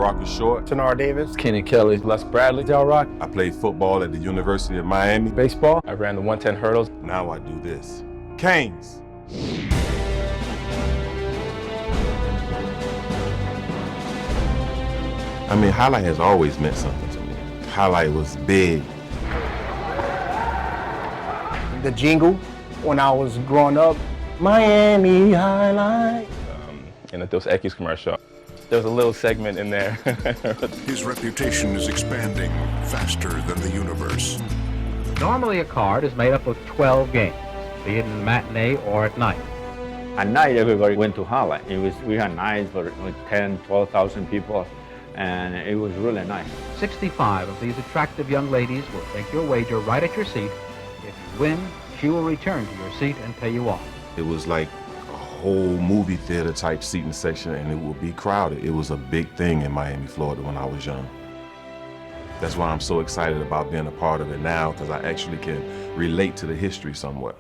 Rock is short. Tenard Davis. Kenny Kelly. Les Bradley. Del Rock. I played football at the University of Miami. Baseball. I ran the 110 hurdles. Now I do this. Canes. I mean, highlight has always meant something to me. Highlight was big. The jingle when I was growing up, Miami Highlight. In the Dos Equis commercial, there was a little segment in there. His reputation is expanding faster than the universe. Normally a card is made up of 12 games, be it in the matinee or at night. At night, everybody went to highlight. We had nights for like 10, 12,000 people, and it was really nice. 65 of these attractive young ladies will take your wager right at your seat. If you win, she will return to your seat and pay you off. It was like a whole movie theater type seating section, and it would be crowded. It was a big thing in Miami, Florida when I was young. That's why I'm so excited about being a part of it now, because I actually can relate to the history somewhat.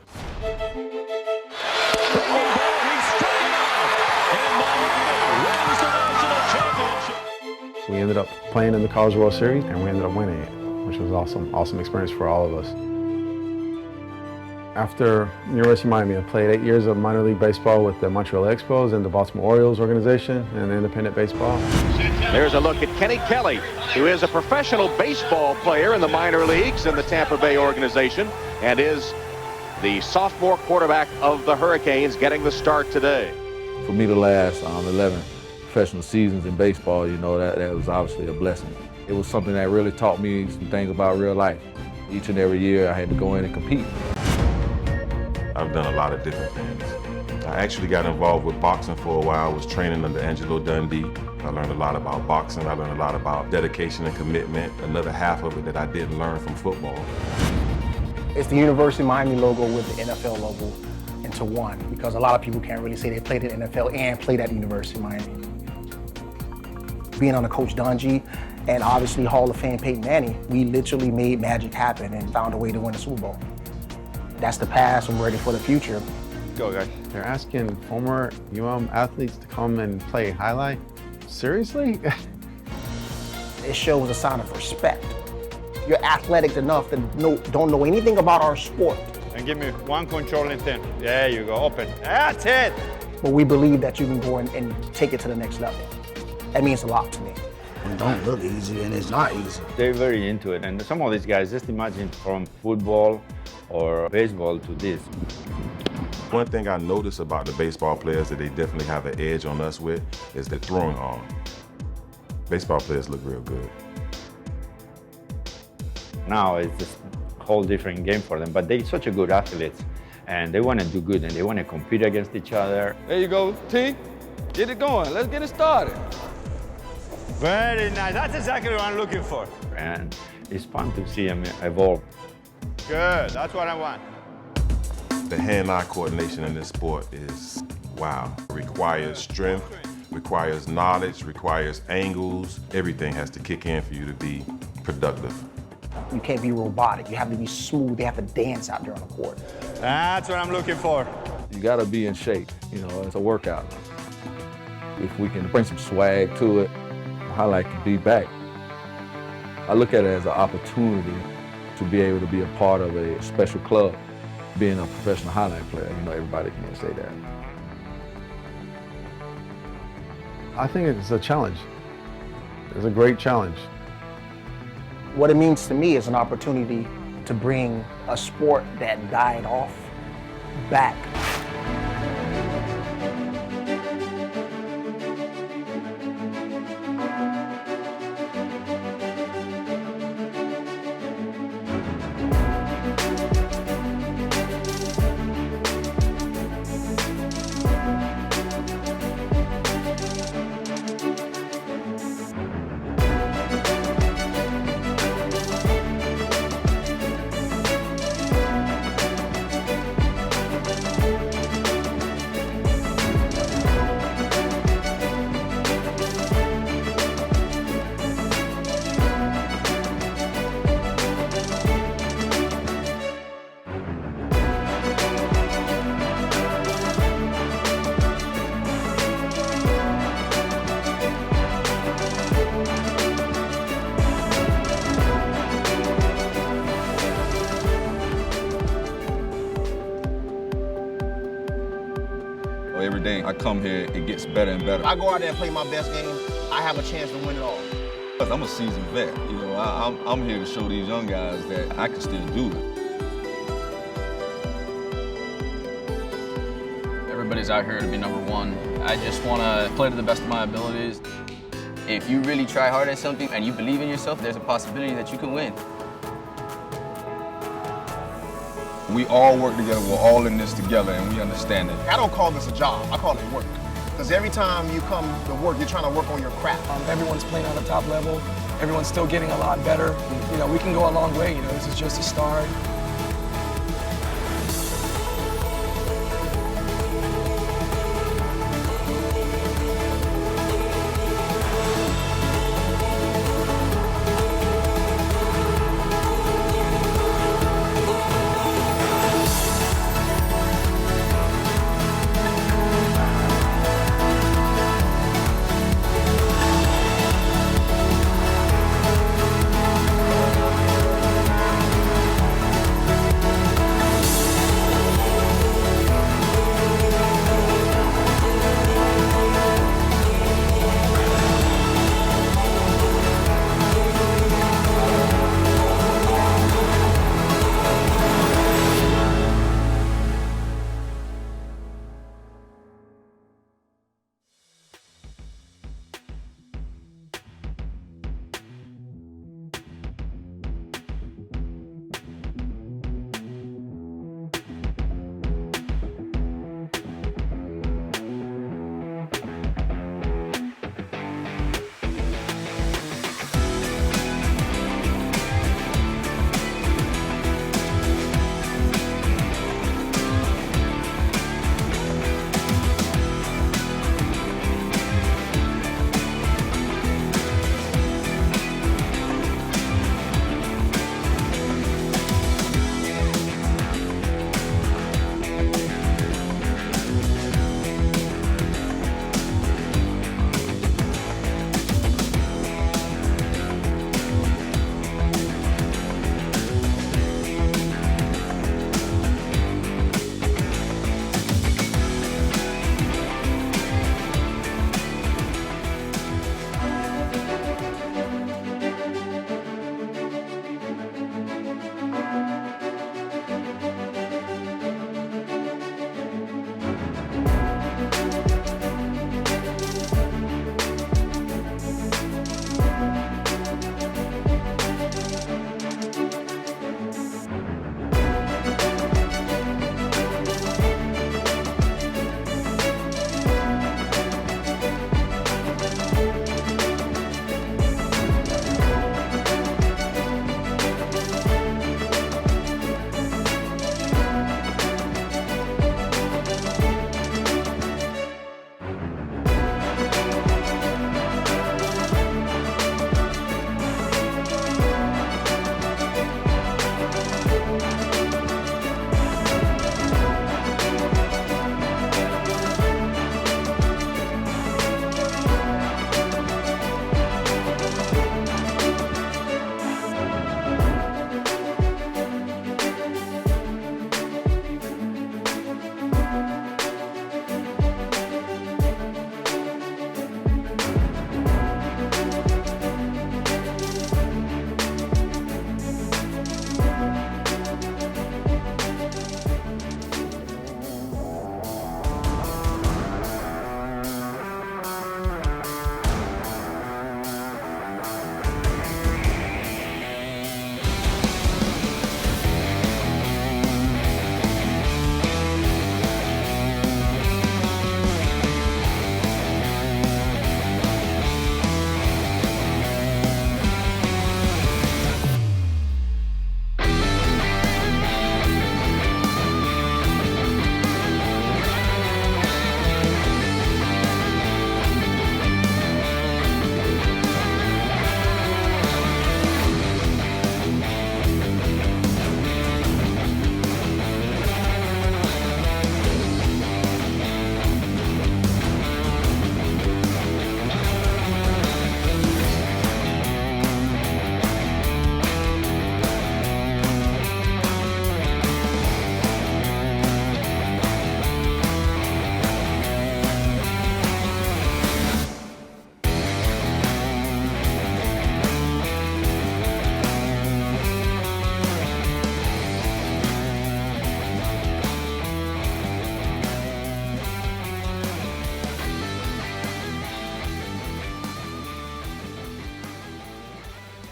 We ended up playing in the College World Series, and we ended up winning it, which was awesome experience for all of us. After University of Miami, I played 8 years of minor league baseball with the Montreal Expos and the Baltimore Orioles organization and independent baseball. There's a look at Kenny Kelly, who is a professional baseball player in the minor leagues in the Tampa Bay organization and is the sophomore quarterback of the Hurricanes, getting the start today. For me to last 11 professional seasons in baseball, you know, that was obviously a blessing. It was something that really taught me some things about real life. Each and every year I had to go in and compete. I've done a lot of different things. I actually got involved with boxing for a while. I was training under Angelo Dundee. I learned a lot about boxing. I learned a lot about dedication and commitment. Another half of it that I didn't learn from football. It's the University of Miami logo with the NFL logo into one, because a lot of people can't really say they played in the NFL and played at the University of Miami. Being under Coach Dungy and obviously Hall of Fame Peyton Manning, we literally made magic happen and found a way to win the Super Bowl. That's the past, we're ready for the future. Go, guys. They're asking former athletes to come and play highlight? Seriously? It shows a sign of respect. You're athletic enough to don't know anything about our sport. And give me one controlling thing. There you go, open. That's it. But we believe that you can go and take it to the next level. That means a lot to me. It don't look easy, and it's not easy. They're very into it, and some of these guys, just imagine from football or baseball to this. One thing I notice about the baseball players that they definitely have an edge on us with is the throwing arm. Baseball players look real good. Now it's just a whole different game for them, but they're such a good athletes, and they want to do good, and they want to compete against each other. There you go, T. Get it going. Let's get it started. Very nice. That's exactly what I'm looking for. And it's fun to see them evolve. Good. That's what I want. The hand-eye coordination in this sport is, wow. It requires strength, requires knowledge, requires angles. Everything has to kick in for you to be productive. You can't be robotic. You have to be smooth. You have to dance out there on the court. That's what I'm looking for. You gotta be in shape, you know, it's a workout. If we can bring some swag to it, highlight can be back. I look at it as an opportunity to be able to be a part of a special club. Being a professional highlight player, you know, everybody can't say that. I think it's a challenge. It's a great challenge. What it means to me is an opportunity to bring a sport that died off back. every day I come here, it gets better and better. If I go out there and play my best game, I have a chance to win it all. I'm a seasoned vet. You know, I'm here to show these young guys that I can still do it. Everybody's out here to be number one. I just want to play to the best of my abilities. If you really try hard at something and you believe in yourself, there's a possibility that you can win. We all work together, we're all in this together, and we understand it. I don't call this a job, I call it work. Because every time you come to work, you're trying to work on your craft. Everyone's playing on the top level. Everyone's still getting a lot better. You know, we can go a long way. You know, this is just a start.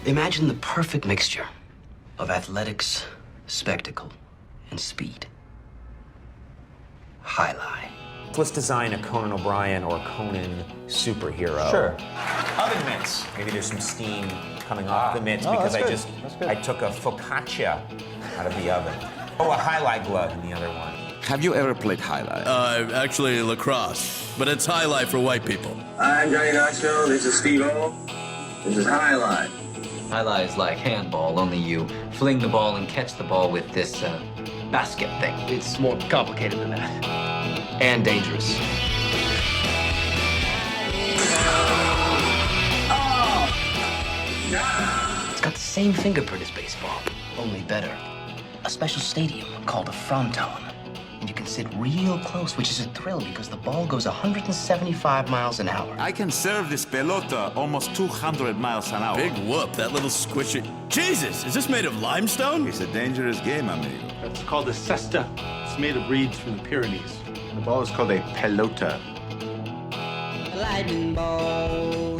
Imagine the perfect mixture of athletics, spectacle, and speed. Jai-Alai. Let's design a Conan O'Brien or Conan superhero. Sure. Oven mitts. Maybe there's some steam coming off the mitts because I took a focaccia out of the oven. Oh, a Jai-Alai glove in the other one. Have you ever played Jai-Alai? Actually lacrosse, but it's Jai-Alai for white people. I'm Johnny Knoxville, this is Steve-O. This is Jai-Alai. Jai-Alai is like handball, only you fling the ball and catch the ball with this basket thing. It's more complicated than that. And dangerous. It's got the same fingerprint as baseball, only better. A special stadium called a fronton. And you can sit real close, which is a thrill because the ball goes 175 miles an hour. I can serve this pelota almost 200 miles an hour. Big whoop, that little squishy. Jesus, is this made of limestone? It's a dangerous game, amigo. It's called a cesta. It's made of reeds from the Pyrenees. The ball is called a pelota. Lightning ball.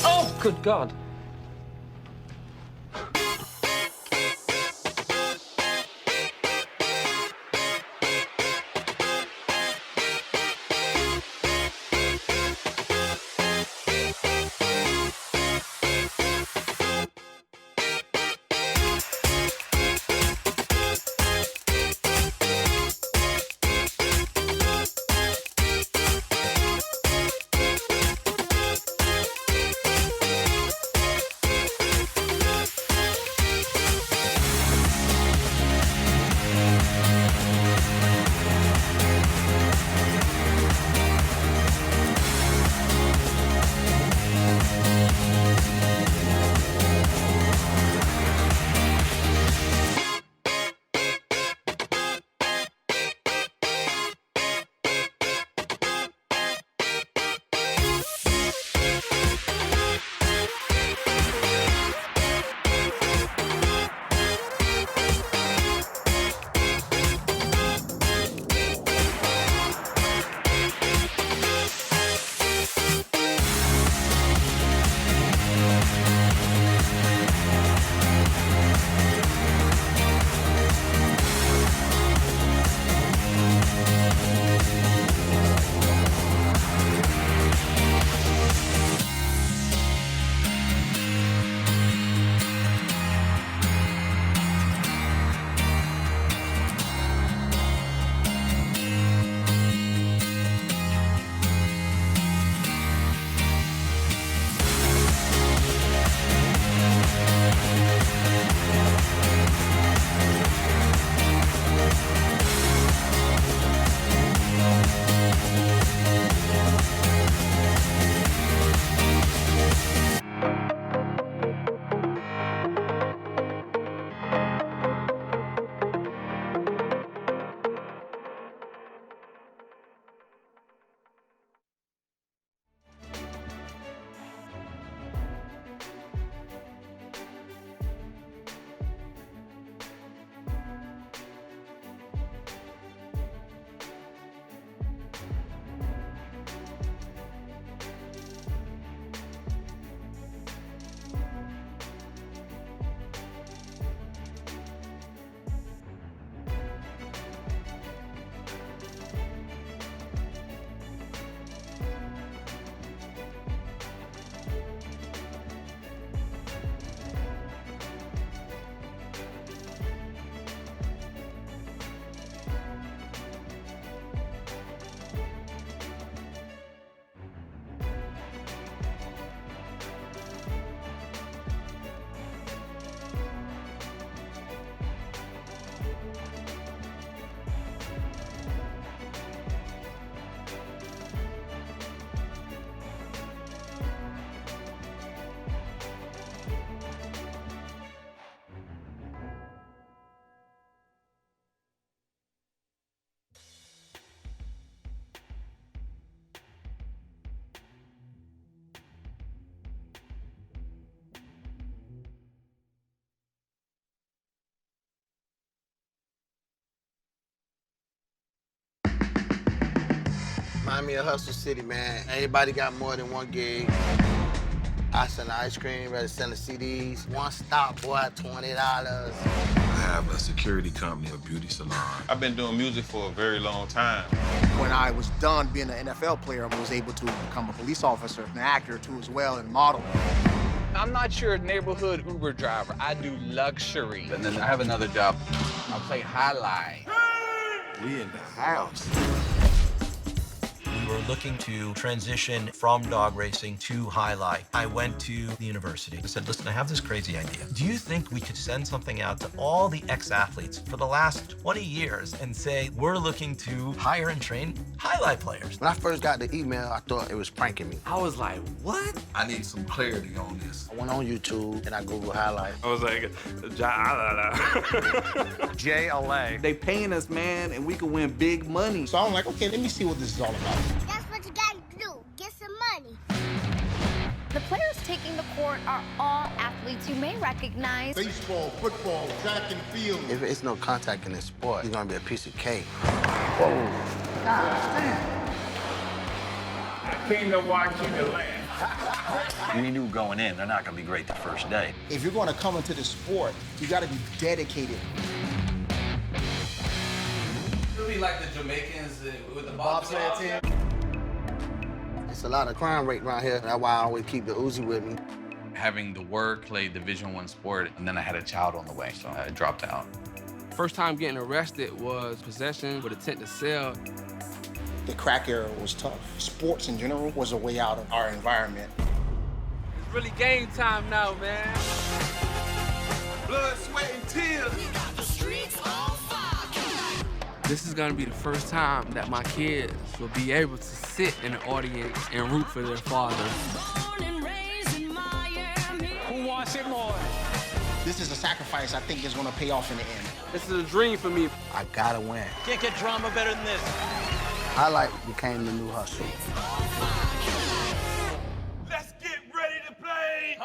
Oh, good God. Remind me of Hustle City, man. Everybody got more than one gig. I sell ice cream, rather selling CDs. One stop, boy, $20. I have a security company, a beauty salon. I've been doing music for a very long time. When I was done being an NFL player, I was able to become a police officer, an actor too as well, and model. I'm not your neighborhood Uber driver. I do luxury. And then I have another job. I play highlight. We in the house. We were looking to transition from dog racing to highlight. I went to the university. I said, listen, I have this crazy idea. Do you think we could send something out to all the ex-athletes for the last 20 years and say, we're looking to hire and train highlight players? When I first got the email, I thought it was pranking me. I was like, what? I need some clarity on this. I went on YouTube and I Googled highlight. I was like, Jai-Alai. They paying us, man, and we can win big money. So I'm like, okay, let me see what this is all about. That's what you gotta do. Get some money. The players taking the court are all athletes you may recognize. Baseball, football, track and field. If it's no contact in this sport, it's gonna be a piece of cake. Whoa. God damn. I came to watch you to laugh. We knew going in, they're not going to be great the first day. If you're gonna come into the sport, you gotta be dedicated. You'll be like the Jamaicans with the bobsled team. It's a lot of crime rate around here. That's why I always keep the Uzi with me. Having the work, played Division I sport, and then I had a child on the way, so I dropped out. First time getting arrested was possession with intent to sell. The crack era was tough. Sports in general was a way out of our environment. It's really game time now, man. Blood, sweat, and tears. We got the streets on fire. This is gonna be the first time that my kids will be able to sit in the audience and root for their father. Born and raised in Miami. Who wants it more? This is a sacrifice I think is gonna pay off in the end. This is a dream for me. I gotta win. Can't get drama better than this. Highlight became the new hustle. Let's get ready to play.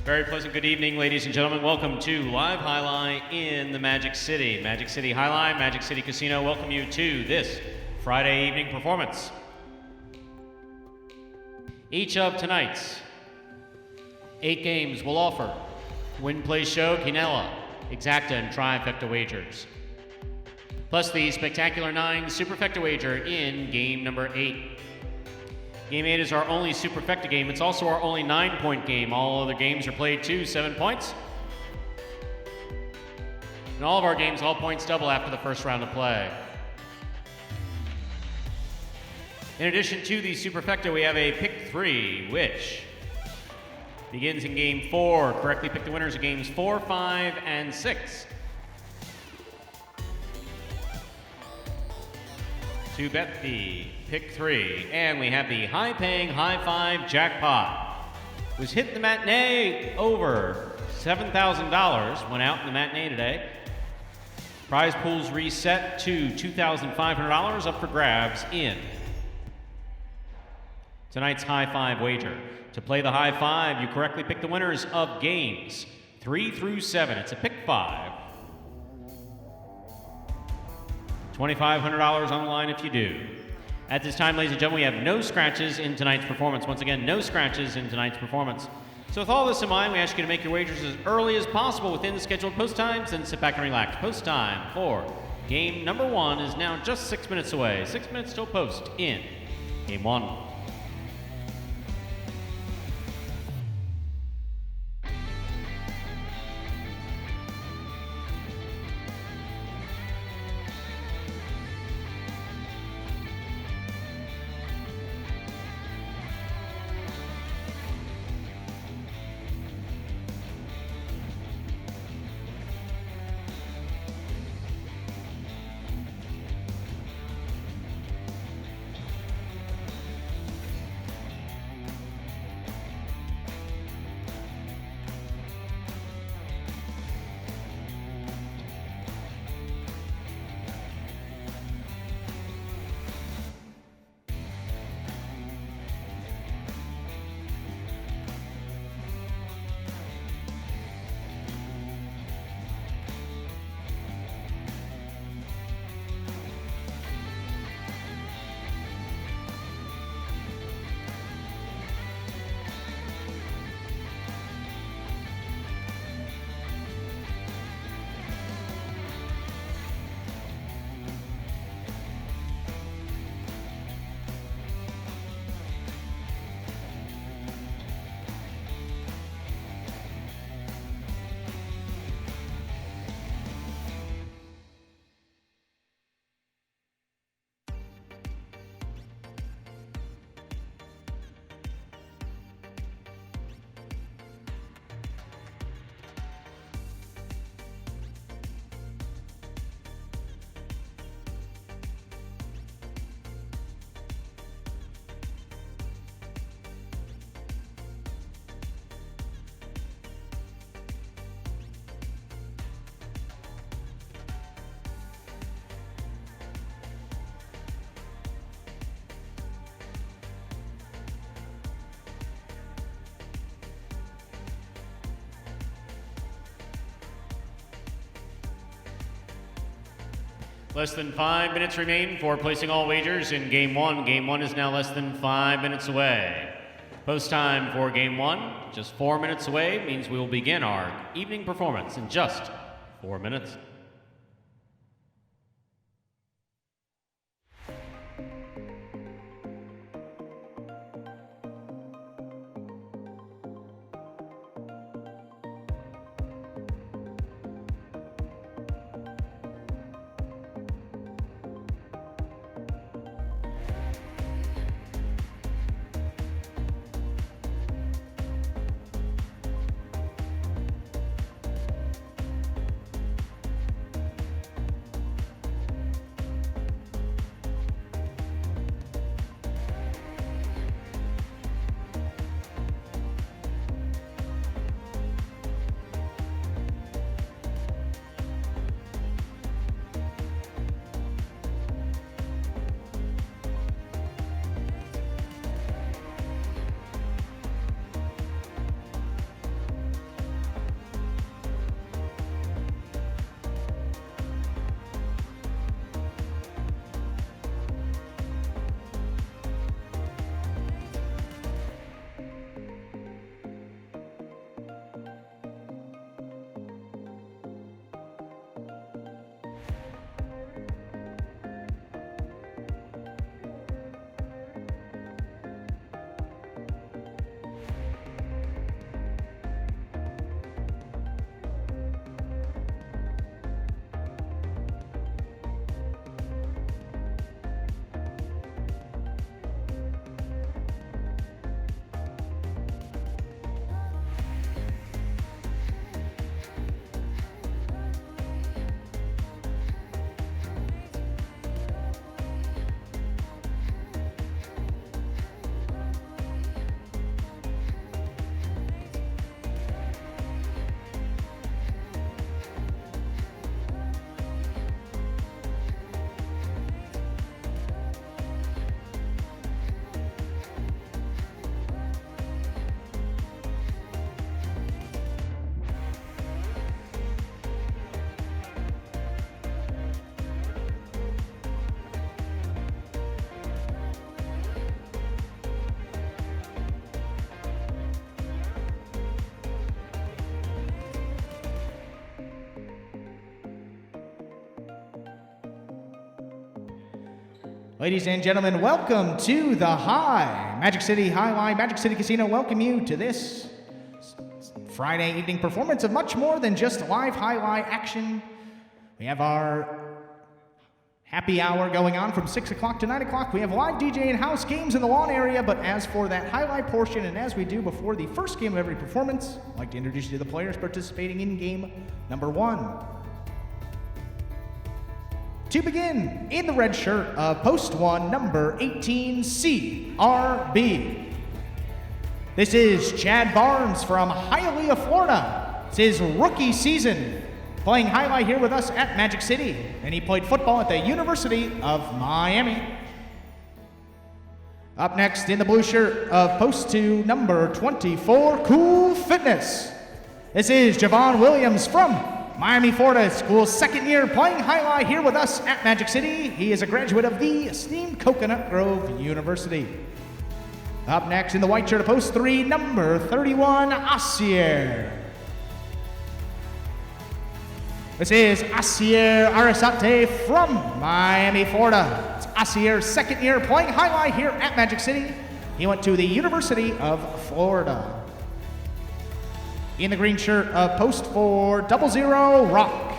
Very pleasant good evening, ladies and gentlemen. Welcome to Live Highlight in the Magic City. Magic City Highlight, Magic City Casino welcome you to this Friday evening performance. Each of tonight's 8 games will offer Win Play Show, Quinella, Exacta, and Trifecta wagers. Plus the Spectacular 9 Superfecta wager in game number 8. Game 8 is our only Superfecta game. It's also our only 9-point game. All other games are played to 7 points. In all of our games, all points double after the first round of play. In addition to the Superfecta, we have a Pick 3, which begins in Game 4. Correctly pick the winners of Games 4, 5, and 6. To bet the Pick 3. And we have the high-paying High Five Jackpot. Was hit in the matinee over $7,000. Went out in the matinee today. Prize pools reset to $2,500 up for grabs in tonight's high five wager. To play the high five, you correctly pick the winners of games 3 through 7. It's a pick 5. $2,500 on the line if you do. At this time, ladies and gentlemen, we have no scratches in tonight's performance. Once again, no scratches in tonight's performance. So with all this in mind, we ask you to make your wagers as early as possible within the scheduled post times, then sit back and relax. Post time for game number 1 is now just 6 minutes away. 6 minutes till post in game 1. Less than 5 minutes remain for placing all wagers in Game 1. Game 1 is now less than 5 minutes away. Post time for Game 1, just 4 minutes away, means we will begin our evening performance in just 4 minutes. Ladies and gentlemen, welcome to the High. Magic City Jai-Alai, Magic City Casino welcome you to this Friday evening performance of much more than just live Jai-Alai action. We have our happy hour going on from 6 o'clock to 9 o'clock. We have live DJ and house games in the lawn area, but as for that Jai-Alai portion, and as we do before the first game of every performance, I'd like to introduce you to the players participating in game number 1. To begin, in the red shirt of post 1, number 18, CRB. This is Chad Barnes from Hialeah, Florida. It's his rookie season, playing Jai-Alai here with us at Magic City, and he played football at the University of Miami. Up next, in the blue shirt of post 2, number 24, Cool Fitness. This is Javon Williams from Miami, Florida, school's second year playing Jai-Alai here with us at Magic City. He is a graduate of the esteemed Coconut Grove University. Up next, in the white shirt of post 3, number 31, Asier. This is Asier Arasate from Miami, Florida. It's Asier's second year playing Jai-Alai here at Magic City. He went to the University of Florida. In the green shirt of post 4, 00, Rock.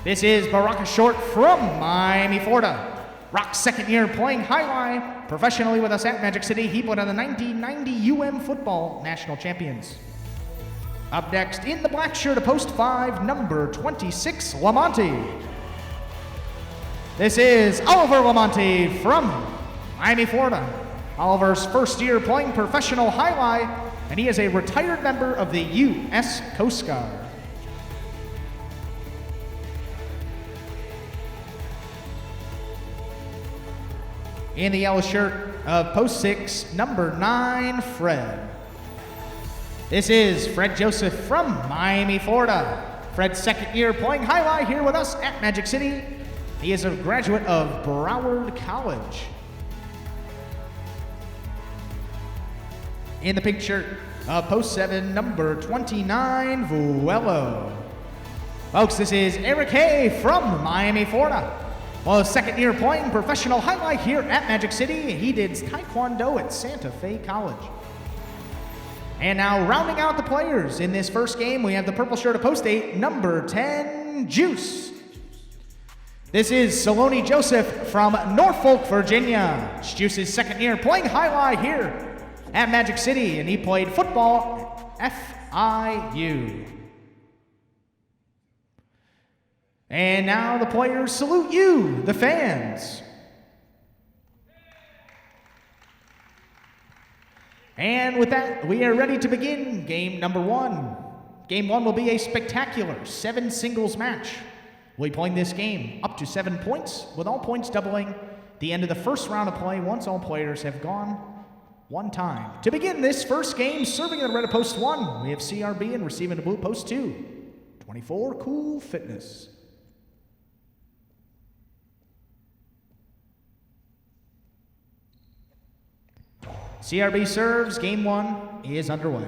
This is Baraka Short from Miami, Florida. Rock's second year playing Jai-Alai professionally with us at Magic City. He played on the 1990 UM football national champions. Up next, in the black shirt of post 5, number 26, Lamonte. This is Oliver Lamonte from Miami, Florida. Oliver's first year playing professional Jai-Alai, and he is a retired member of the U.S. Coast Guard. In the yellow shirt of post 6, number 9, Fred. This is Fred Joseph from Miami, Florida. Fred's second year playing Jai-Alai here with us at Magic City. He is a graduate of Broward College. In the pink shirt of post 7, number 29, Vuelo. Folks, this is Eric Hay from Miami, Florida. Well, his second year playing professional Jai-Alai here at Magic City. He did Taekwondo at Santa Fe College. And now rounding out the players in this first game, we have the purple shirt of post 8, number 10, Juice. This is Saloni Joseph from Norfolk, Virginia. It's Juice's second year playing Jai-Alai here at Magic City, and he played football at FIU. And now the players salute you, the fans. And with that, we are ready to begin game number 1. Game 1 will be a spectacular 7 singles match. We'll be playing this game up to 7 points, with all points doubling the end of the first round of play once all players have gone one time. To begin this first game, serving in the red of post 1, we have CRB, and receiving the blue post 2, 24, Cool Fitness. CRB serves, game 1 is underway.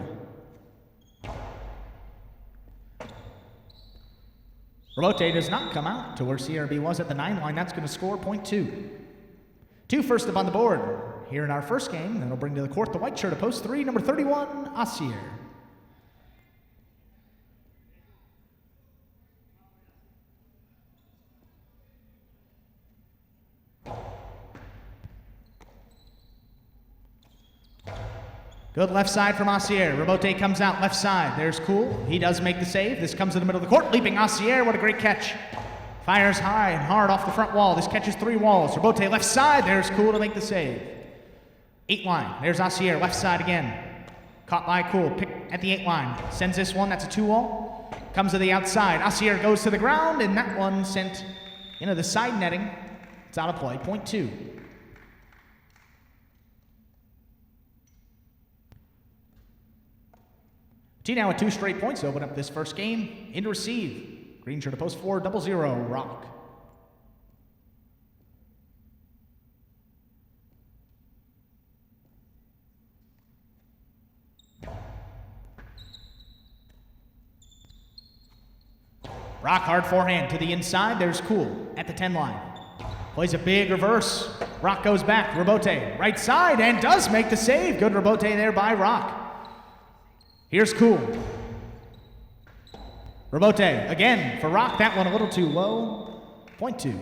Robote does not come out to where CRB was at the 9 line. That's going to score point 2. 2 first up on the board. Here in our first game, that'll bring to the court the white shirt of post 3, number 31, Asier. Good left side from Asier. Robote comes out left side. There's Cool. He does make the save. This comes in the middle of the court. Leaping Asier. What a great catch. Fires high and hard off the front wall. This catches 3 walls. Robote left side. There's Cool to make the save. 8 line. There's Asier left side again. Caught by Cool. Pick at the 8 line. Sends this one. That's a 2 wall. Comes to the outside. Asier goes to the ground, and that one sent into the side netting. It's out of play. Point 2. T now with 2 straight points to open up this first game. In to receive. Green shirt to post 4, 00, Rock. Rock hard forehand to the inside. There's Cool at the 10 line. Plays a big reverse. Rock goes back. Robote, right side, and does make the save. Good Robote there by Rock. Here's Cool. Robote, again, for Rock. That one a little too low. Point two.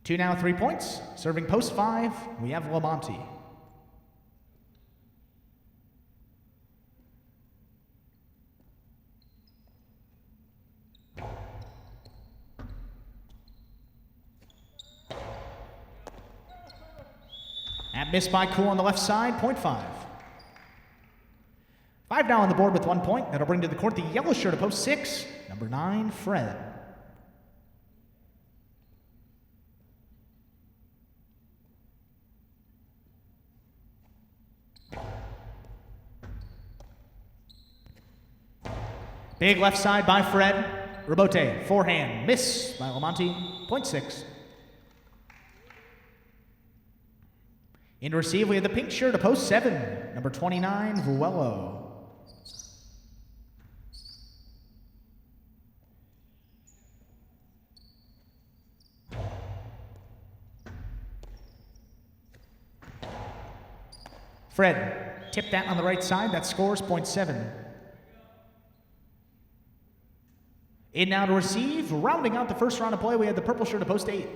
Two now, 3 points. Serving post 5, we have Lamonti. That missed by Cool on the left side, point 5. 5 now on the board with 1 point. That'll bring to the court the yellow shirt of post 6, number 9, Fred. Big left side by Fred. Robote, forehand, miss by Lamonti, point 6. In to receive, we have the pink shirt of post 7, number 29, Vuelo. Fred, tip that on the right side, that scores point 7. In now to receive, rounding out the first round of play, we had the purple shirt of post 8,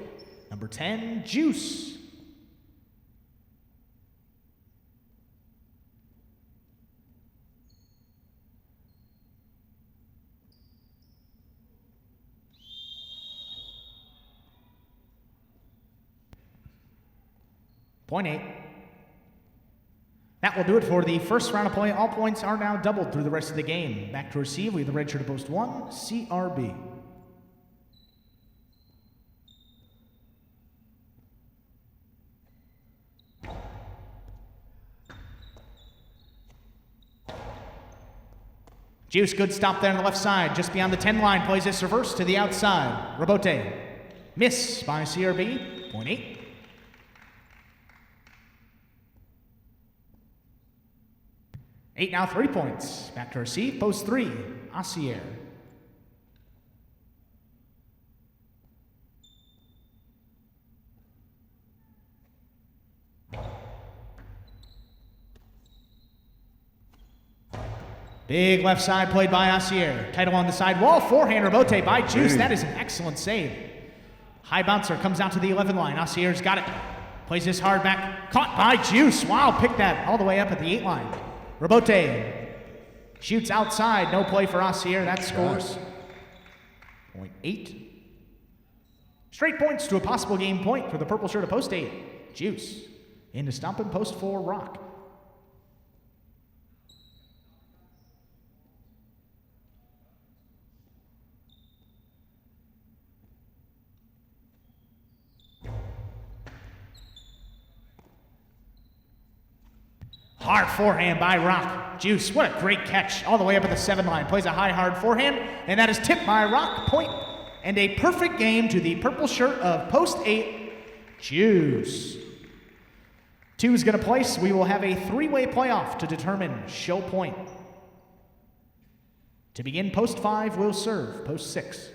number 10, Juice. Point 8. That will do it for the first round of play. All points are now doubled through the rest of the game. Back to receive, we have the red shirt of post 1, CRB. Juice, good stop there on the left side, just beyond the 10 line, plays this reverse to the outside. Robote, miss by CRB, point 8. 8 now, 3 points. Back to receive, post 3, Assier. Big left side played by Assier. Title on the side wall, forehand Robote by Juice. That is an excellent save. High bouncer comes out to the 11 line. Assier's got it. Plays this hard back. Caught by Juice. Wow, picked that all the way up at the 8 line. Robote shoots outside, no play for Assier, that scores point 8. Straight points to a possible game point for the purple shirt of post 8. Juice into stomping post 4, Rock. Hard forehand by Rock. Juice, what a great catch. All the way up at the 7 line. Plays a high, hard forehand, and that is tipped by Rock. Point. And a perfect game to the purple shirt of post 8, Juice. 2 is going to place. We will have a 3-way playoff to determine show point. To begin, post 5 will serve post 6.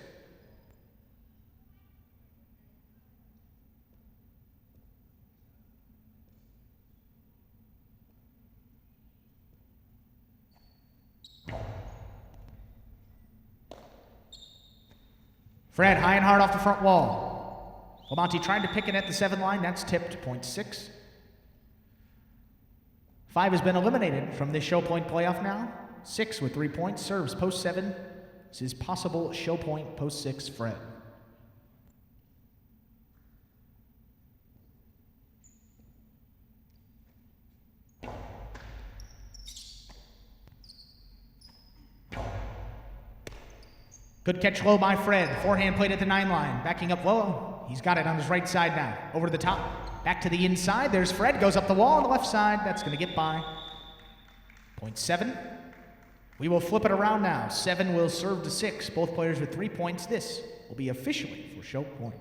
Fred, high and hard off the front wall. Lamonti tried to pick it at the 7 line. That's tipped, point 6. 5 has been eliminated from this show point playoff now. 6 with 3 points, serves post 7. This is possible show point, post 6, Fred. Good catch low by Fred. Forehand played at the 9 line. Backing up low. He's got it on his right side now. Over to the top. Back to the inside. There's Fred. Goes up the wall on the left side. That's going to get by. Point 7. We will flip it around now. 7 will serve to 6. Both players with 3 points. This will be officially for show point.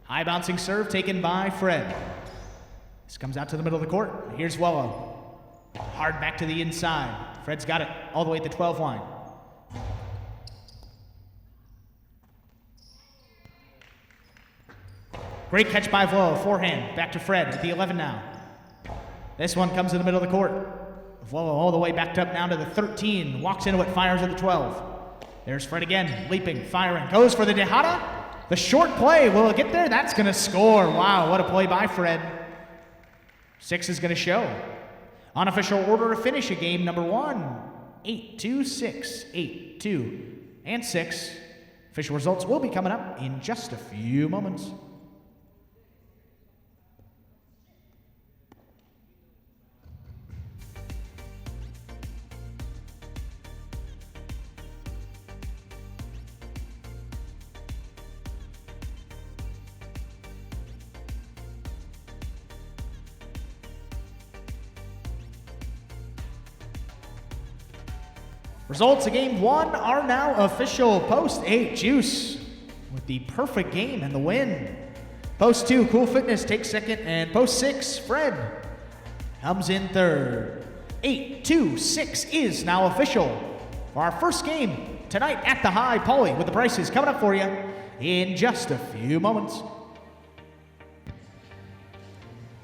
High bouncing serve taken by Fred. This comes out to the middle of the court. Here's Wello. Hard back to the inside. Fred's got it all the way at the 12 line. Great catch by Vlo, forehand, back to Fred at the 11 now. This one comes in the middle of the court. Vlo all the way backed up now to the 13, walks into it, fires at the 12. There's Fred again, leaping, firing, goes for the Dejada. The short play, will it get there? That's gonna score. Wow, what a play by Fred. 6 is gonna show. Unofficial order to finish a game number 1. 8-2, 6, 8-2, and 6. Official results will be coming up in just a few moments. Results of game 1 are now official. Post 8, Juice with the perfect game and the win. Post 2, Cool Fitness takes second, and post 6, Fred comes in third. 8-2-6 is now official for our first game tonight at the High. Paulie with the prices coming up for you in just a few moments.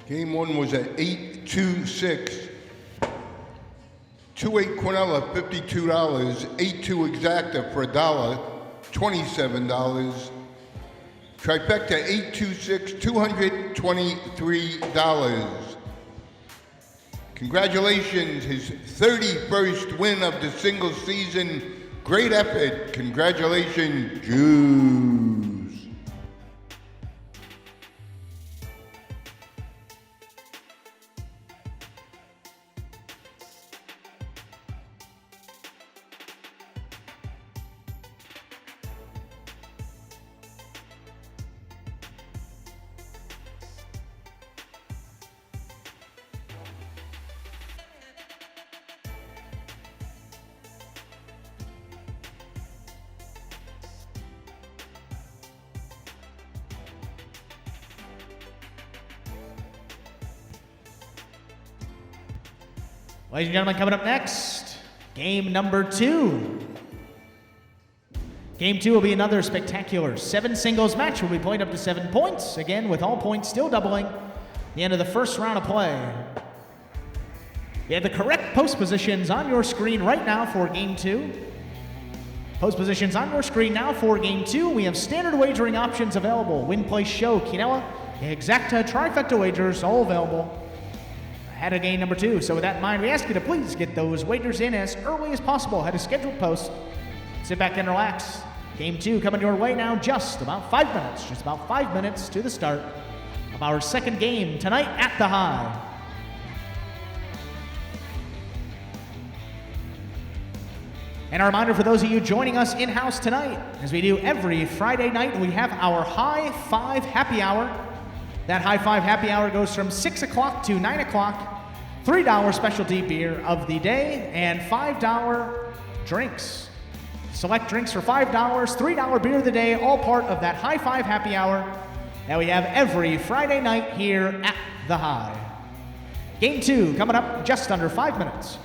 Game 1 was at 8-2-6. 2-8 Quinella, $52. 8-2 Exacta for $1, $27. Trifecta 8-2-6, $223. Congratulations, his 31st win of the single season. Great effort. Congratulations, Juice. Ladies and gentlemen, coming up next, game number 2. Game 2 will be another spectacular 7 singles match. Will be played up to 7 points. Again, with all points still doubling. The end of the first round of play. You have the correct post positions on your screen right now for game 2. Post positions on your screen now for game 2. We have standard wagering options available. Win, place, show, quinella, exacta, trifecta wagers, all available ahead of game number 2. So with that in mind, we ask you to please get those wagers in as early as possible ahead of scheduled posts. Sit back and relax. Game 2 coming your way now, just about 5 minutes. Just about 5 minutes to the start of our second game tonight at the High. And a reminder for those of you joining us in-house tonight, as we do every Friday night, we have our High Five Happy Hour. That High Five Happy Hour goes from 6 o'clock to 9 o'clock. $3 specialty beer of the day and $5 drinks. Select drinks for $5, $3 beer of the day, all part of that High Five Happy Hour that we have every Friday night here at the High. Game 2 coming up just under 5 minutes.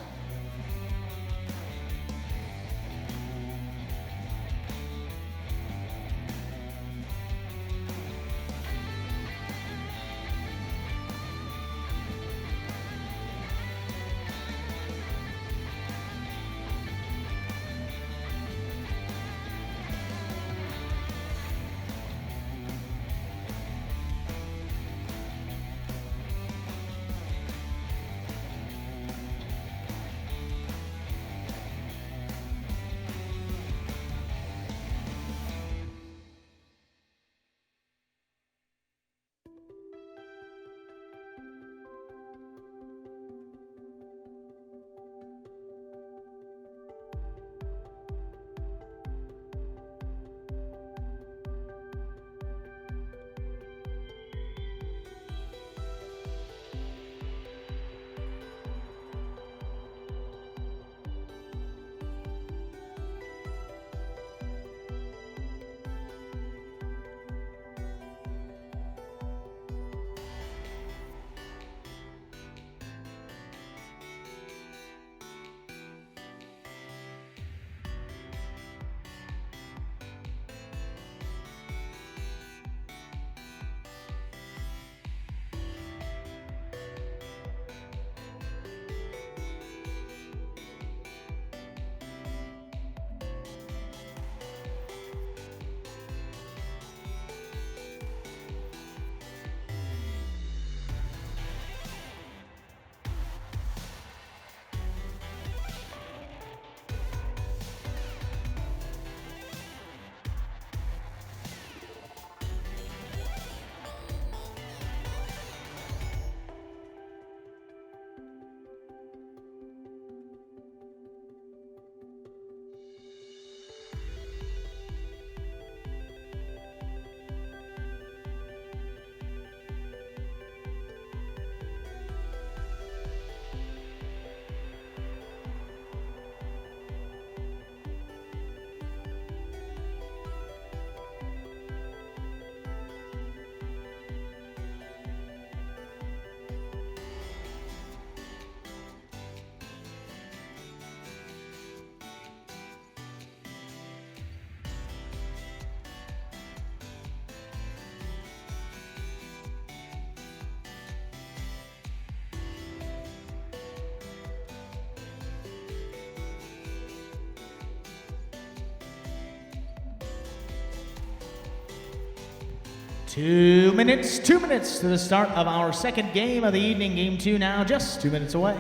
2 minutes to the start of our second game of the evening. Game 2 now just 2 minutes away.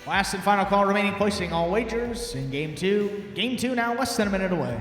Last and final call remaining, placing all wagers in Game 2. Game 2 now less than a minute away.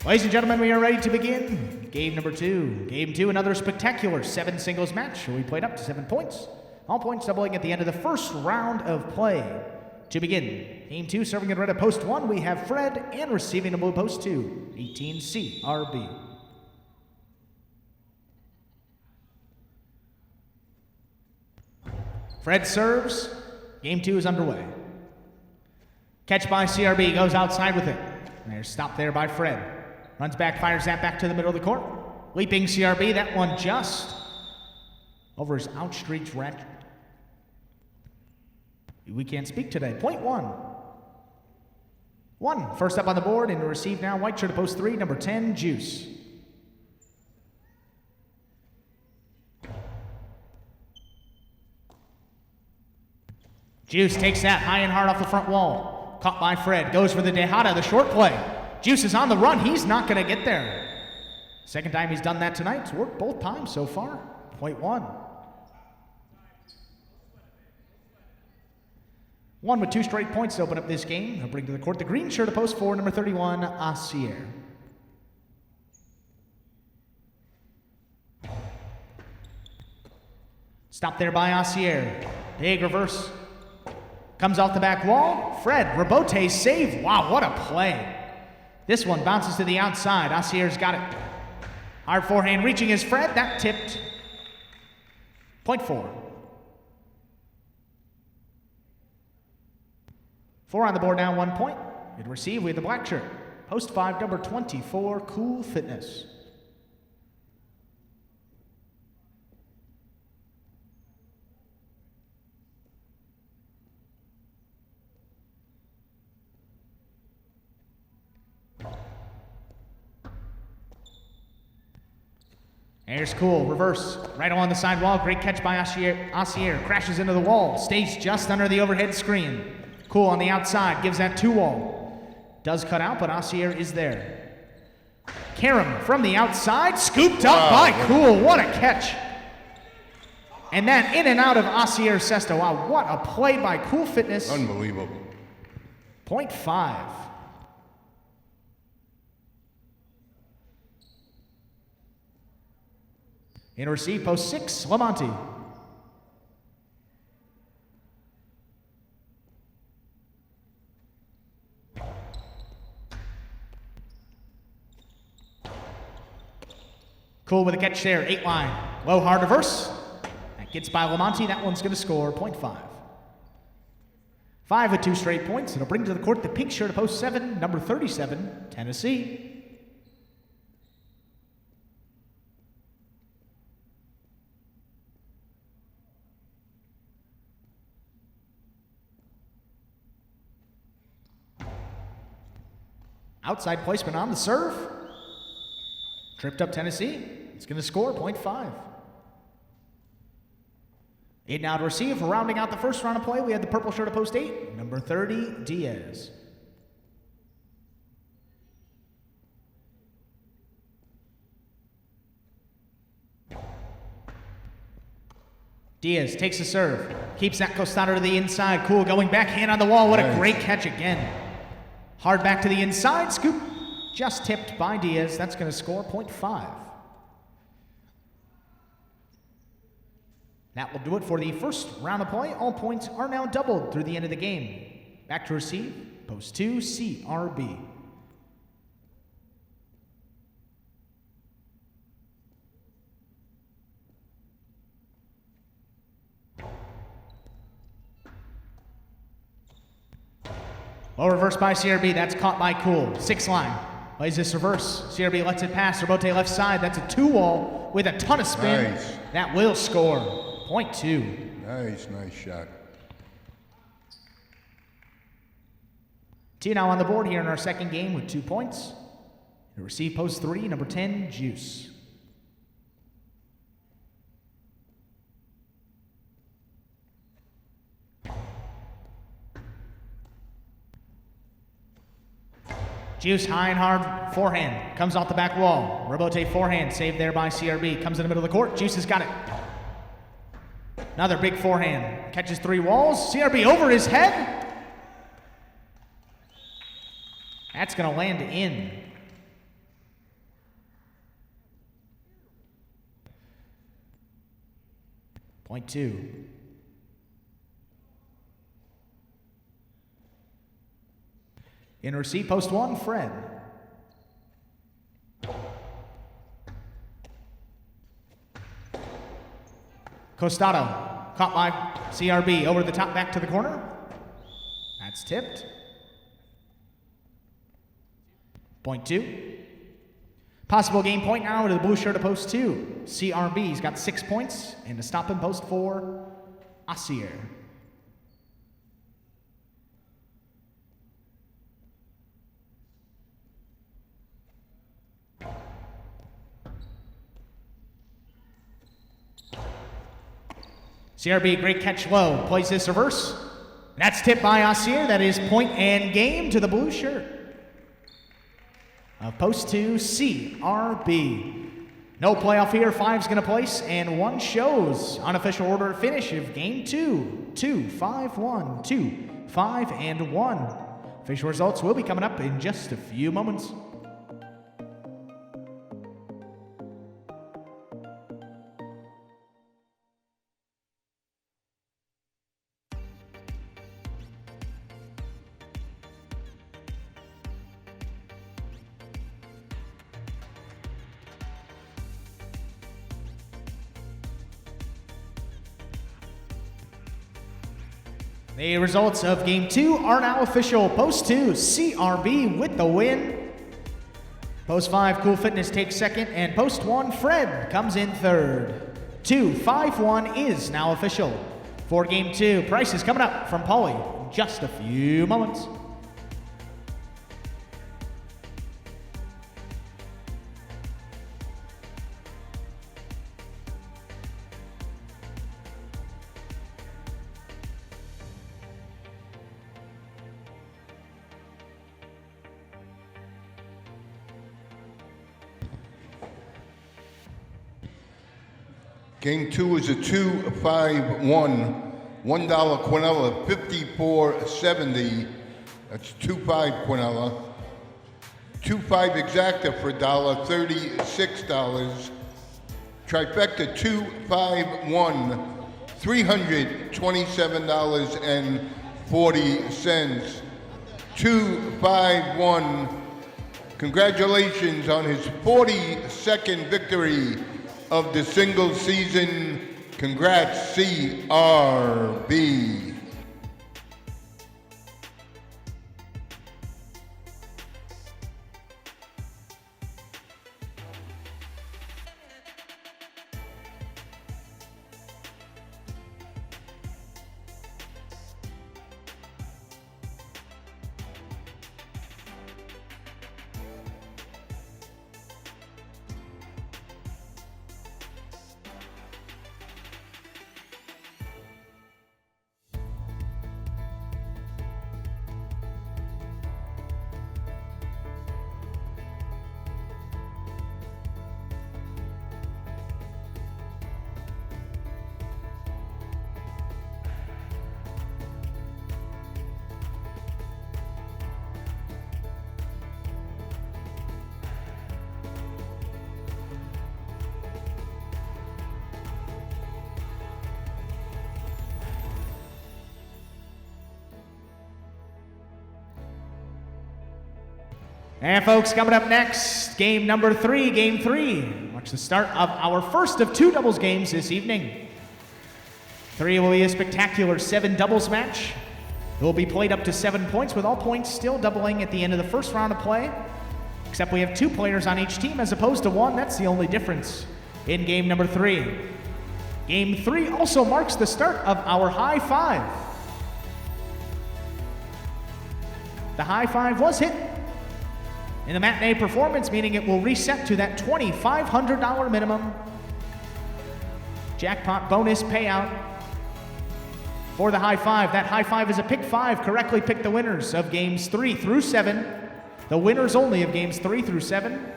Ladies and gentlemen, we are ready to begin game number 2. Game 2, another spectacular 7 singles match. We played up to 7 points. All points doubling at the end of the first round of play. To begin, game 2, serving in red at post 1, we have Fred, and receiving in blue post 2, 18 CRB. Fred serves. Game 2 is underway. Catch by CRB, goes outside with it. And there's stop there by Fred. Runs back, fires that back to the middle of the court. Leaping CRB, that one just over his outstretched racket. We can't speak today. Point 1. First up on the board and to receive now, white shirt at post 3, number 10, Juice. Juice takes that high and hard off the front wall. Caught by Fred, goes for the Dejada, the short play. Juice is on the run, he's not gonna get there. Second time he's done that tonight, it's worked both times so far. Point 1. 1 with 2 straight points to open up this game. He'll bring to the court the green shirt of post 4, number 31, Asier. Stop there by Asier. Big reverse. Comes off the back wall. Fred, Rabote save. Wow, what a play. This one bounces to the outside. Asier's got it. Hard forehand reaching his Fred. That tipped. Point 4. 4 on the board now, 1 point. Good receive with the black shirt. Post 5, number 24, Cool Fitness. There's Cool, reverse, right along the side wall. Great catch by Asier. Crashes into the wall, stays just under the overhead screen. Cool on the outside, gives that 2-wall. Does cut out, but Asier is there. Karam from the outside, scooped up by Cool. What a catch. And then in and out of Asier Sesto. Wow, what a play by Cool Fitness. Unbelievable. Point 5. In receive, post 6, Lamonti. Cool with a catch there, 8 line. Low hard reverse. That gets by Lamonti. That one's going to score, point 5. 5 with 2 straight points. It'll bring to the court the pink shirt of post 7, number 37, Tennessee. Outside placement on the serve. Tripped up Tennessee. It's going to score .5. 8 now to receive. Rounding out the first round of play, we had the purple shirt of post 8, number 30, Diaz. Diaz takes a serve. Keeps that Costado to the inside. Cool going backhand on the wall. What a great catch again. Hard back to the inside. Scoop just tipped by Diaz. That's going to score .5. That will do it for the first round of play. All points are now doubled through the end of the game. Back to receive, post 2, CRB. Well, reversed by CRB. That's caught by Cool. 6 line. Plays this reverse. CRB lets it pass. Rebote left side. That's a 2-wall with a ton of spin. Nice. That will score. .2. Nice shot. T now on the board here in our second game with 2 points. To receive post 3, number 10, Juice. Juice high and hard forehand. Comes off the back wall. Rebote forehand. Saved there by CRB. Comes in the middle of the court. Juice has got it. Another big forehand. Catches 3 walls. CRB over his head. That's going to land in. .2. In receipt, post 1, Fred. Costado, caught by CRB, over the top, back to the corner. That's tipped. .2. Possible game point now to the blue shirt of post 2. CRB's got 6 points, and to stop in post 4, Asier. CRB, great catch low. Plays this reverse. That's tipped by Asier. That is point and game to the blue shirt. Post 2, CRB. No playoff here. 5's going to place, and 1 shows. Unofficial order of finish of game 2. 2, 5, 1, 2, 5, and 1. Official results will be coming up in just a few moments. The results of Game 2 are now official. Post 2, CRB with the win. Post 5, Cool Fitness takes second, and Post 1, Fred comes in third. 2-5-1 is now official. For Game 2, price is coming up from Paulie in just a few moments. Game 2 is a 2-5-1. $1 Quinella, 54.70. That's 2-5 Quinella. 2-5 Exacta for $1, $36. Trifecta 2-5-1, $327.40. 2-5-1. Congratulations on his 42nd victory of the single season. Congrats, CRB. And folks, coming up next, game number 3, game 3. Marks the start of our first of 2 doubles games this evening. 3 will be a spectacular 7 doubles match. It will be played up to 7 points, with all points still doubling at the end of the first round of play. Except we have 2 players on each team as opposed to 1. That's the only difference in game number 3. Game 3 also marks the start of our high five. The high five was hit in the matinee performance, meaning it will reset to that $2,500 minimum jackpot bonus payout for the high five. That high five is a pick 5. Correctly pick the winners of games 3 through 7. The winners only of games 3 through 7.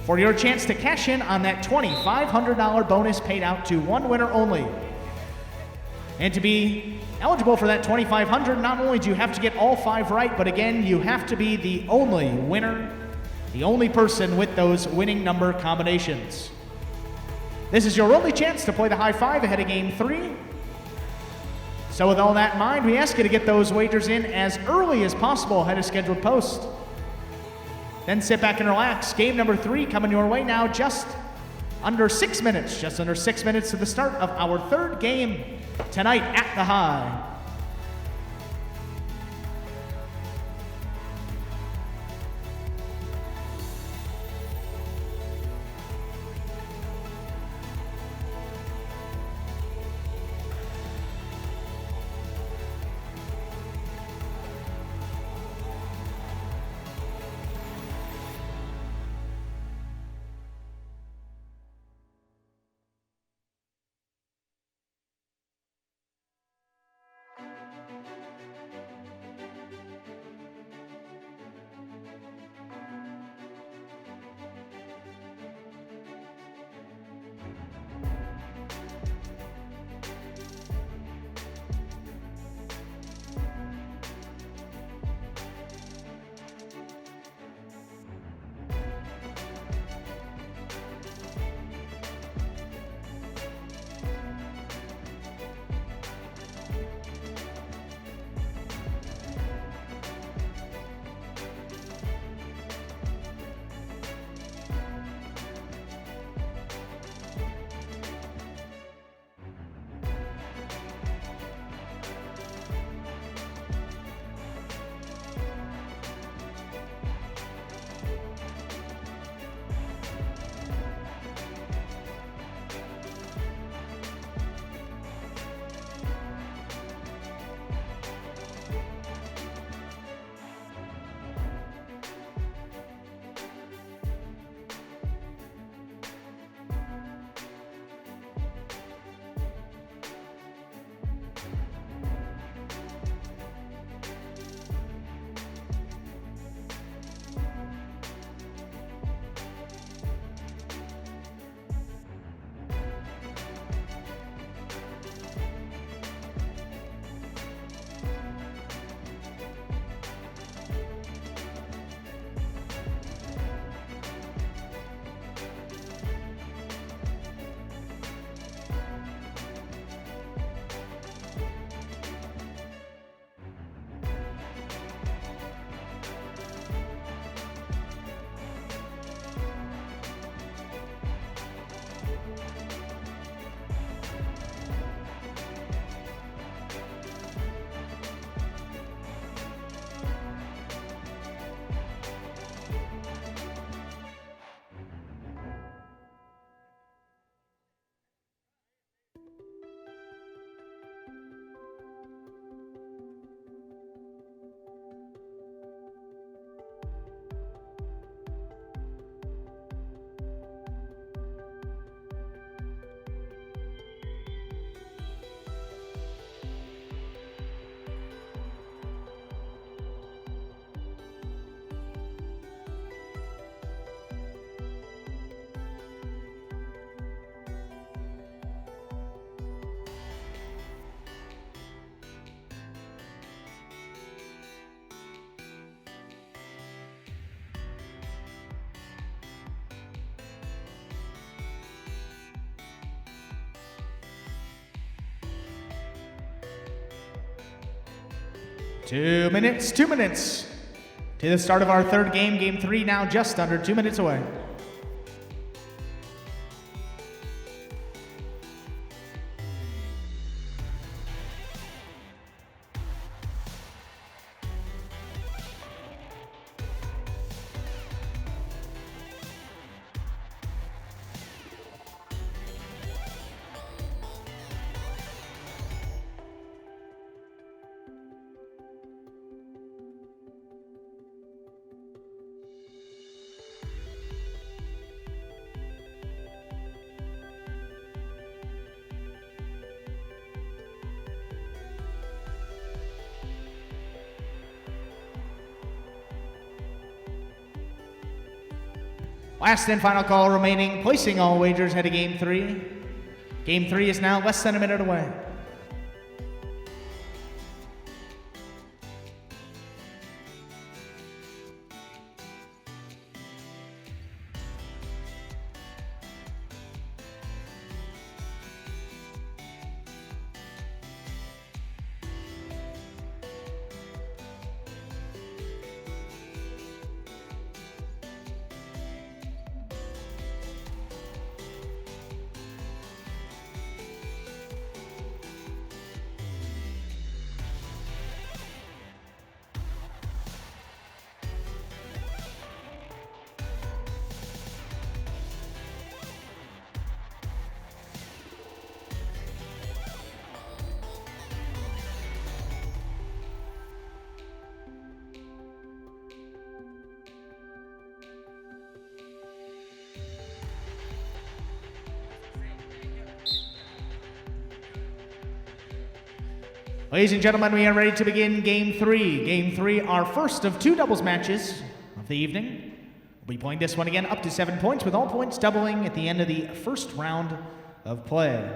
For your chance to cash in on that $2,500 bonus paid out to 1 winner only. And to be eligible for that $2,500, not only do you have to get all 5 right, but again, you have to be the only winner, the only person with those winning number combinations. This is your only chance to play the high five ahead of game 3. So with all that in mind, we ask you to get those wagers in as early as possible ahead of scheduled post. Then sit back and relax. Game number 3 coming your way now, just under 6 minutes to the start of our 3rd game tonight at the High. Two minutes To the start of our third game, game 3 now just under 2 minutes away. Last and final call remaining, placing all wagers ahead of game 3. Game 3 is now less than a minute away. Ladies and gentlemen, we are ready to begin Game 3. Game 3, our first of 2 doubles matches of the evening. We'll be playing this one again up to 7 points, with all points doubling at the end of the first round of play.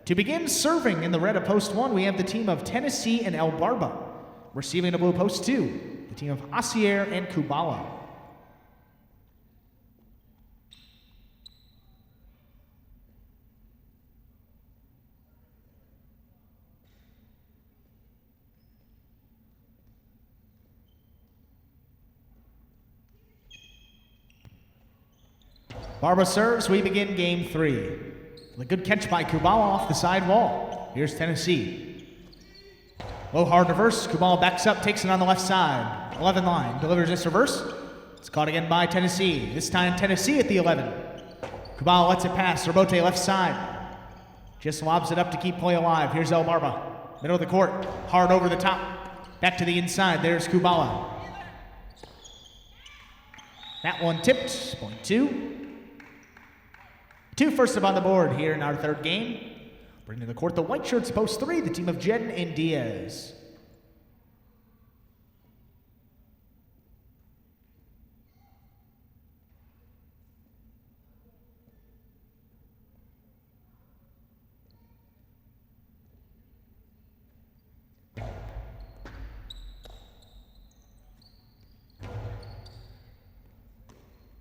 To begin serving in the red of post 1, we have the team of Tennessee and El Barba. Receiving the blue post 2, the team of Asier and Kubala. Barba serves, we begin game 3. A good catch by Kubala off the side wall. Here's Tennessee. Low hard reverse, Kubala backs up, takes it on the left side. 11 line, delivers this reverse. It's caught again by Tennessee. This time Tennessee at the 11. Kubala lets it pass, Rebote left side. Just lobs it up to keep play alive. Here's El Barba. Middle of the court, hard over the top. Back to the inside, there's Kubala. That one tipped, point 2. 2 first up on the board here in our third game. Bringing to the court the white shirts post 3, the team of Jedden and Diaz.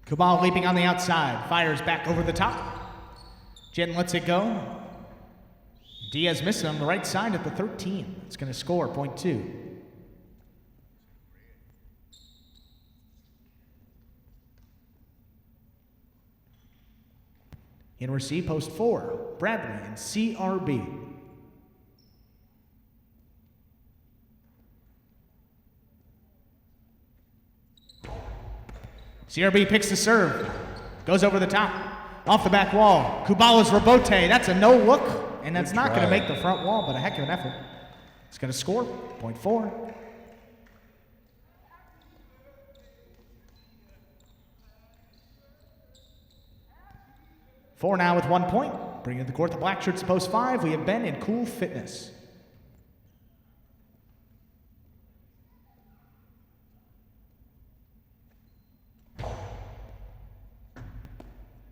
Kubala leaping on the outside, fires back over the top. Jedden lets it go. Diaz misses on the right side at the 13. It's going to score, point 2. In receive, post 4, Bradley and CRB. CRB picks the serve, goes over the top. Off the back wall, Kubala's Rebote. That's a no look, and that's not going to make the front wall, but a heck of an effort. It's going to score, point 4. Four now with 1 point. Bringing to the court the black shirts post 5. We have Ben in Cool Fitness.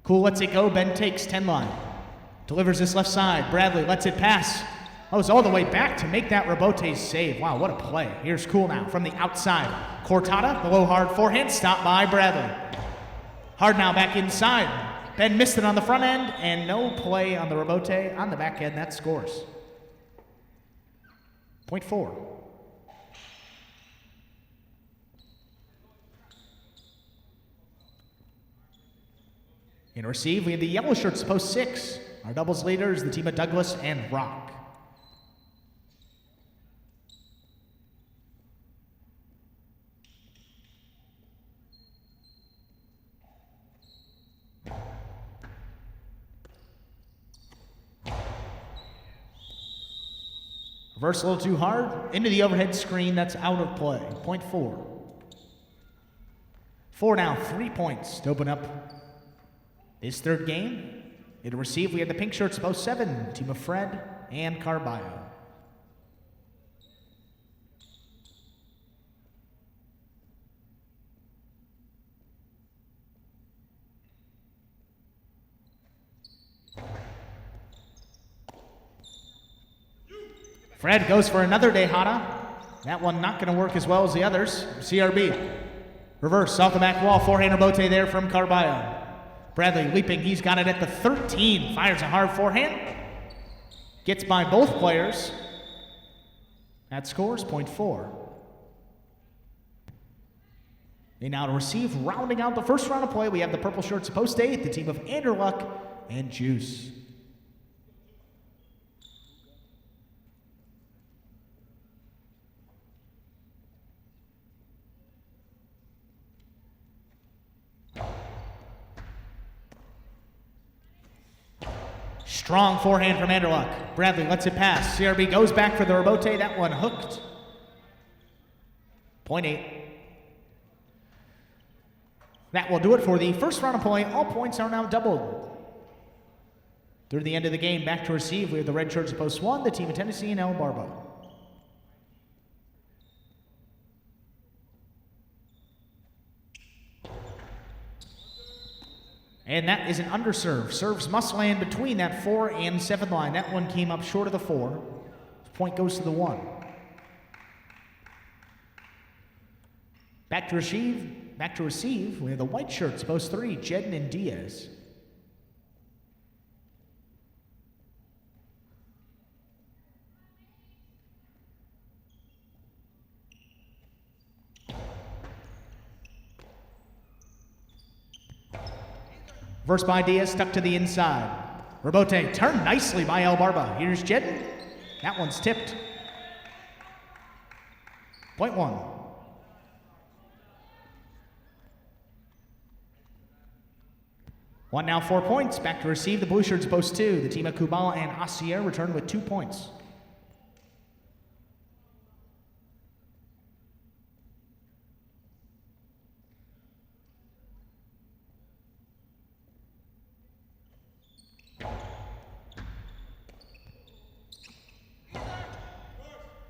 Cool lets it go, Ben takes 10 line. Delivers this left side, Bradley lets it pass. Goes all the way back to make that Rebote save. Wow, what a play. Here's Cool now from the outside. Cortada, the low hard forehand, stopped by Bradley. Hard now back inside. Ben missed it on the front end, and no play on the Rebote on the back end. That scores. Point 4. In receive, we have the yellow shirts, post 6. Our doubles leaders, the team of Douglas and Rock. Reverse a little too hard. Into the overhead screen. That's out of play. Point 4. 4 now. 3 points to open up this third game. In receive, we have the pink shirts, post 7. Team of Fred and Carballo. Fred goes for another Dejada. That one not going to work as well as the others. CRB. Reverse off the back wall. Forehand rebote there from Carballo. Bradley leaping. He's got it at the 13. Fires a hard forehand. Gets by both players. That scores point 4. They now to receive. Rounding out the first round of play, we have the purple shirts post 8. The team of Anderluck and Juice. Strong forehand from Anderluck. Bradley lets it pass. CRB goes back for the rebote. That one hooked. Point 8. That will do it for the first round of play. All points are now doubled. Through the end of the game, back to receive. We have the red shirts post 1, the team of Tennessee and El Barba. And that is an underserve. Serves must land between that 4 and 7 line. That one came up short of the 4. Point goes to the 1. Back to receive. We have the white shirts, post 3, Jedden and Diaz. Reverse by Diaz, stuck to the inside. Rebote turned nicely by El Barba. Here's Jedden. That one's tipped. Point 1. One now 4 points. Back to receive the blue shirts post 2. The team of Kubala and Asier return with 2 points.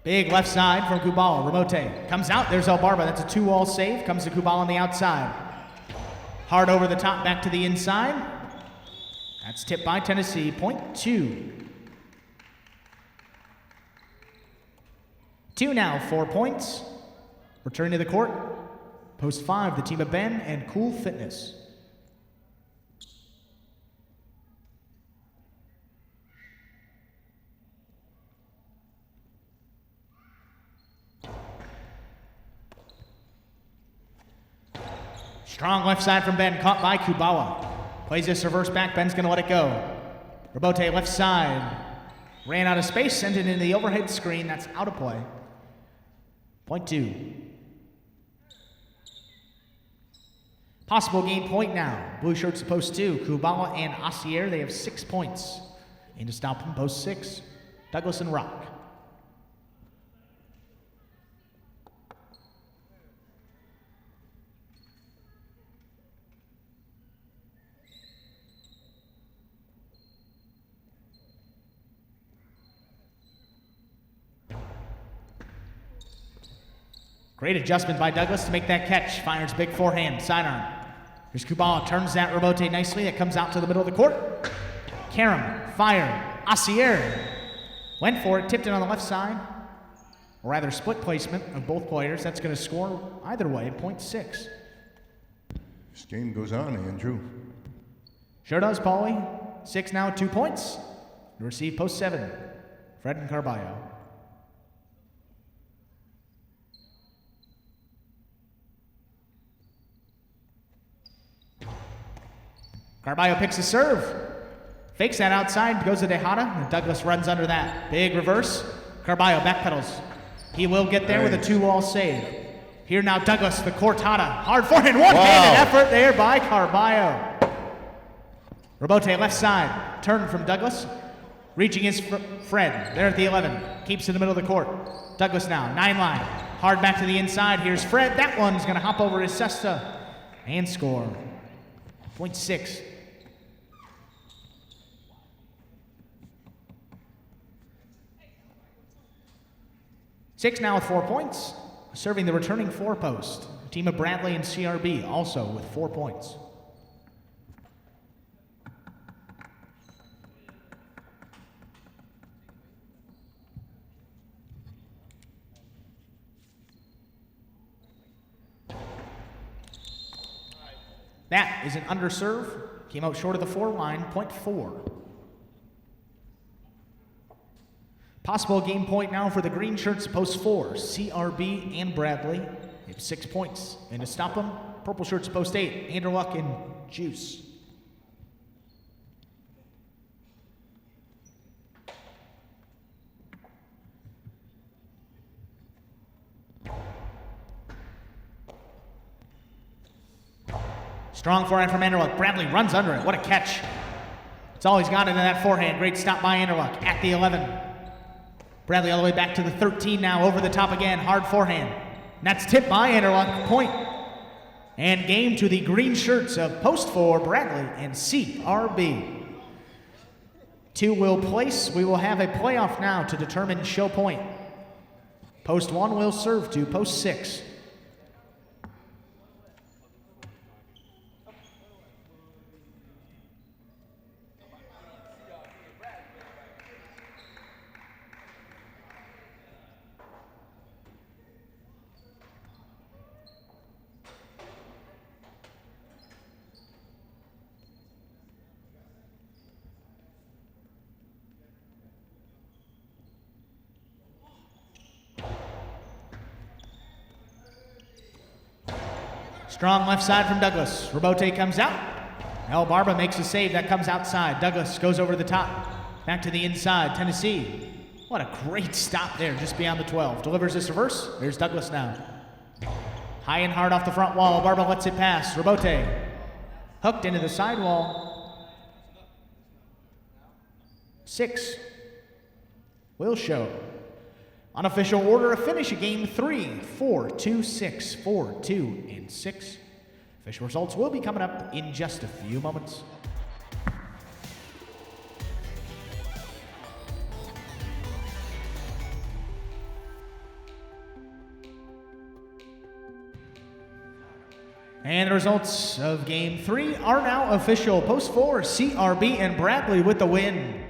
Big left side from Kubala. Remote comes out. There's El Barba. That's a 2-all save. Comes to Kubala on the outside. Hard over the top, back to the inside. That's tipped by Tennessee. Point 2. 2 now, 4 points. Return to the court. Post 5, the team of Ben and Cool Fitness. Strong left side from Ben, caught by Kubala. Plays this reverse back, Ben's gonna let it go. Rebote left side. Ran out of space, sent it into the overhead screen, that's out of play. Point 2. Possible game point now. Blue shirts post 2, Kubala and Asier, they have 6 points. In to stop them, post 6, Douglas and Rock. Great adjustment by Douglas to make that catch. Fires big forehand, sidearm. Here's Kubala, turns that rebote nicely. That comes out to the middle of the court. Karam, fire. Asier went for it, tipped it on the left side. Or rather, split placement of both players. That's going to score either way, point 6. This game goes on, Andrew. Sure does, Paulie. 6 now, 2 points. Receive post 7, Fred and Carballo. Carballo picks a serve. Fakes that outside, goes to Tejada, and Douglas runs under that. Big reverse. Carballo backpedals. He will get there with a 2-wall save. Here now Douglas, the cortada. Hard forehand, one-handed effort there by Carballo. Robote left side, turn from Douglas. Reaching his Fred, there at the 11. Keeps in the middle of the court. Douglas now, 9-line. Hard back to the inside, here's Fred. That one's gonna hop over his cesta and score. Point 6. Six now with 4 points, serving the returning 4-post. Team of Bradley and CRB also with 4 points. That is an underserve. Came out short of the 4 line, point 4. Possible game point now for the green shirts, post 4. CRB and Bradley. They have 6 points. And to stop them, purple shirts, post 8. Anderluck and Juice. Strong forehand from Anderluck. Bradley runs under it. What a catch. It's all he's got into that forehand. Great stop by Anderluck at the 11. Bradley all the way back to the 13 now. Over the top again. Hard forehand. And that's tipped by Anderluck. Point. And game to the green shirts of post 4, Bradley and CRB. 2 will place. We will have a playoff now to determine show point. Post 1 will serve to post 6. Strong left side from Douglas. Robote comes out. El Barba makes a save. That comes outside. Douglas goes over the top. Back to the inside. Tennessee. What a great stop there just beyond the 12. Delivers this reverse. There's Douglas now. High and hard off the front wall. Barba lets it pass. Robote. Hooked into the sidewall. 6. Will show. Unofficial order of finish of game 3, 4-2-6, 4-2, and 6. Official results will be coming up in just a few moments. And the results of game 3 are now official. Post 4, CRB and Bradley with the win.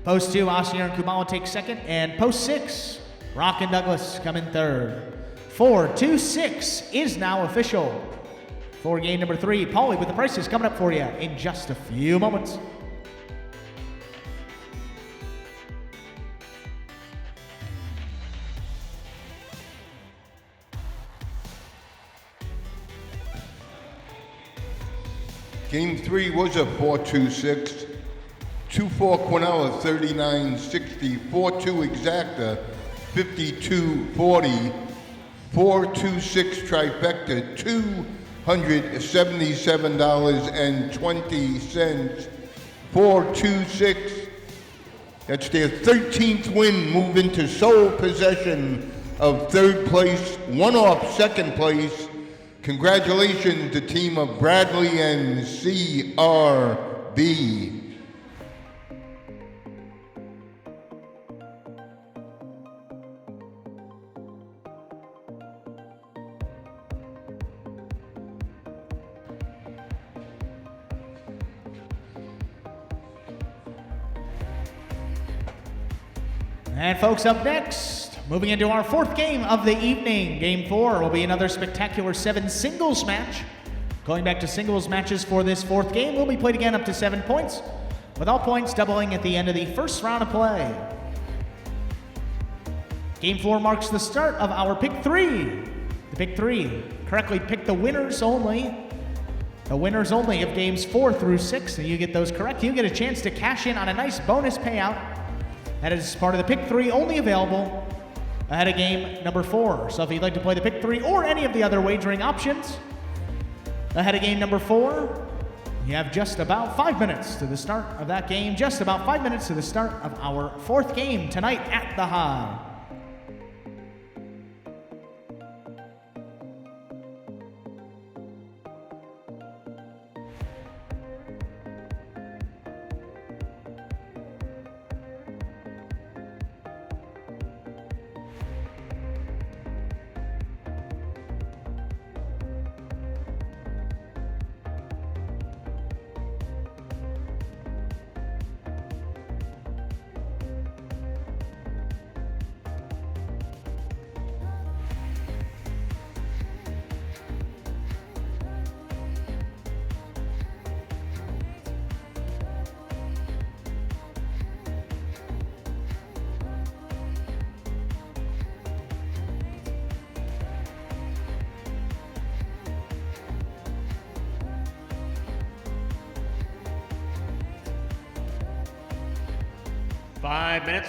Post 2, Asier and Kumalo take second, and post 6, Rock and Douglas come in third. 4-2-6 is now official. For game number 3, Paulie with the prices coming up for you in just a few moments. Game 3 was a 4-2-6. 2-4 Quinella, 39-60. 4-2 Exacta, 52-40. 4-2-6 trifecta, $277.20. 4-2-6. That's their 13th win, move into sole possession of third place, one off second place. Congratulations to team of Bradley and CRB. And folks, up next, moving into our 4th game of the evening. Game 4 will be another spectacular 7 singles match. Going back to singles matches for this 4th game will be played again up to 7 points, with all points doubling at the end of the first round of play. Game 4 marks the start of our pick 3. The pick 3 correctly picked the winners only. The winners only of games 4 through 6, and you get those correct, you get a chance to cash in on a nice bonus payout. That is part of the Pick 3, only available ahead of game number 4. So if you'd like to play the Pick 3 or any of the other wagering options ahead of game number 4, you have just about 5 minutes to the start of that game. Just about 5 minutes to the start of our 4th game tonight at the High.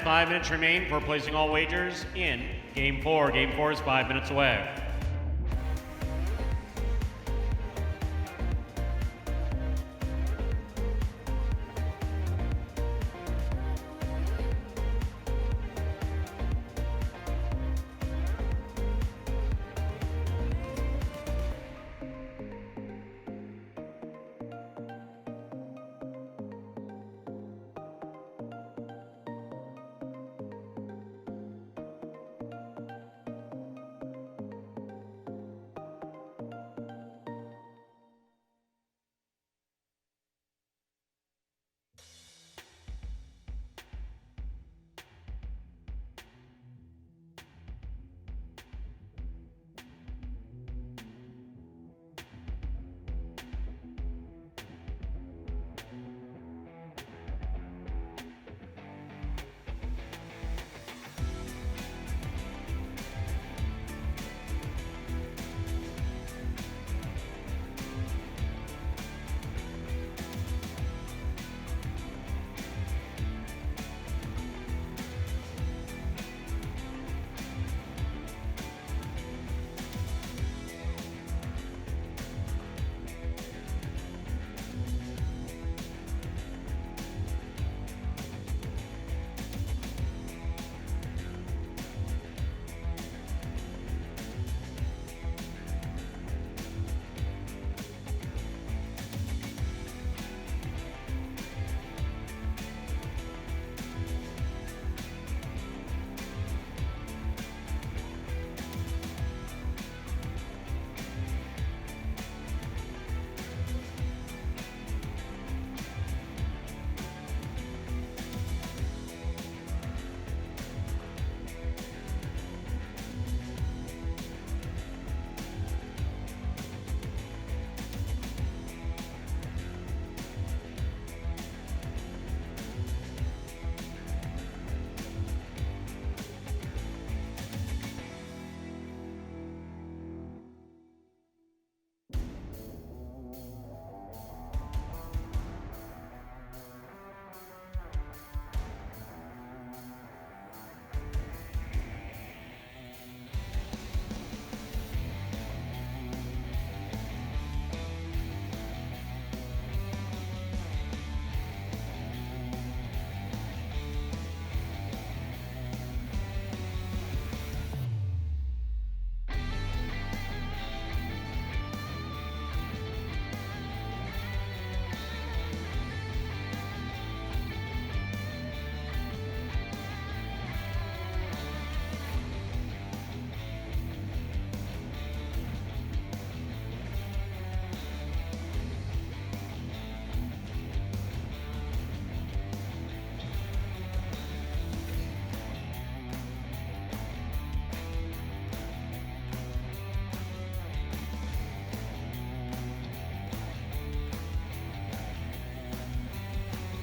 Five minutes remain for placing all wagers in Game 4. Game 4 is 5 minutes away.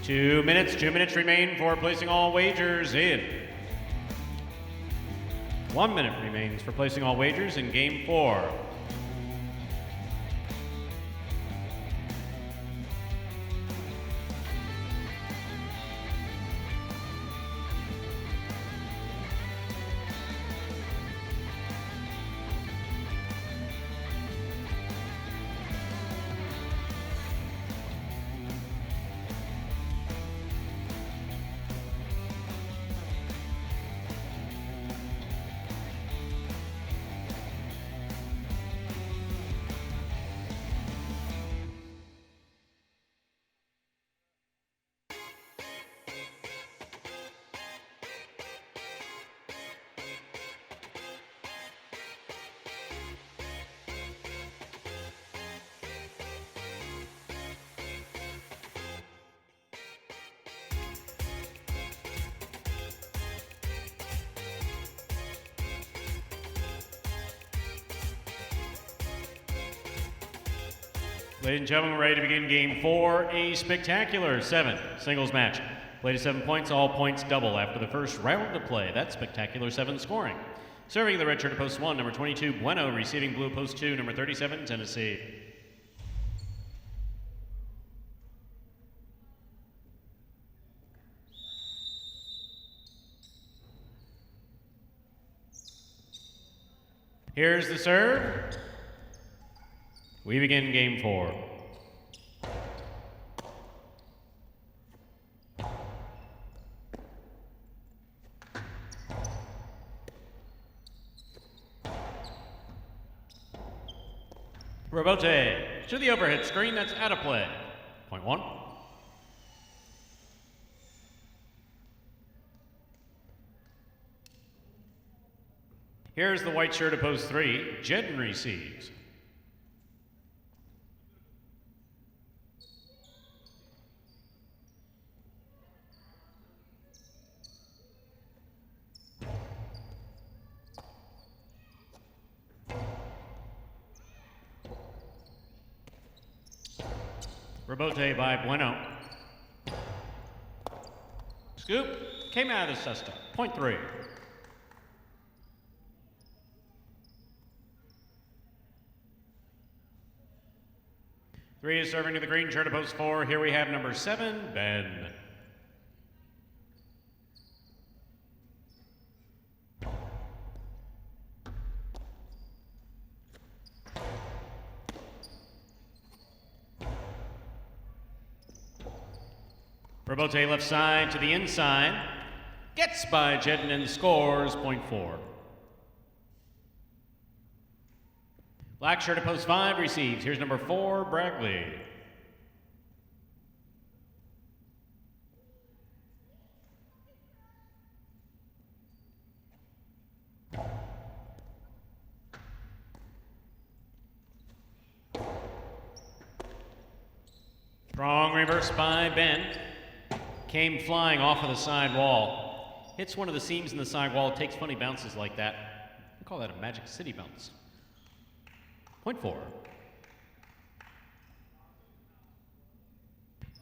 Two minutes remain for placing all wagers in. 1 minute remains for placing all wagers in Game 4. Ladies and gentlemen, we're ready to begin game 4, a spectacular 7 singles match. Play to 7 points, all points double after the first round of play. That's spectacular 7 scoring. Serving the red shirt at post 1, number 22, Bueno. Receiving blue post 2, number 37, Tennessee. Here's the serve. We begin game 4. Robote to the overhead screen, that's out of play. Point 1. Here's the white shirt at post 3. Jedden receives. Robote by Bueno. Scoop came out of the cesta. Point 3. Three is serving to the green shirt at post 4. Here we have number 7, Ben. Robote left side to the inside. Gets by Jedden and scores, point 4. Black shirt at post 5 receives. Here's number 4, Bragley. Strong reverse by Ben. Came flying off of the side wall. Hits one of the seams in the side wall, takes funny bounces like that. We call that a Magic City bounce. Point 4.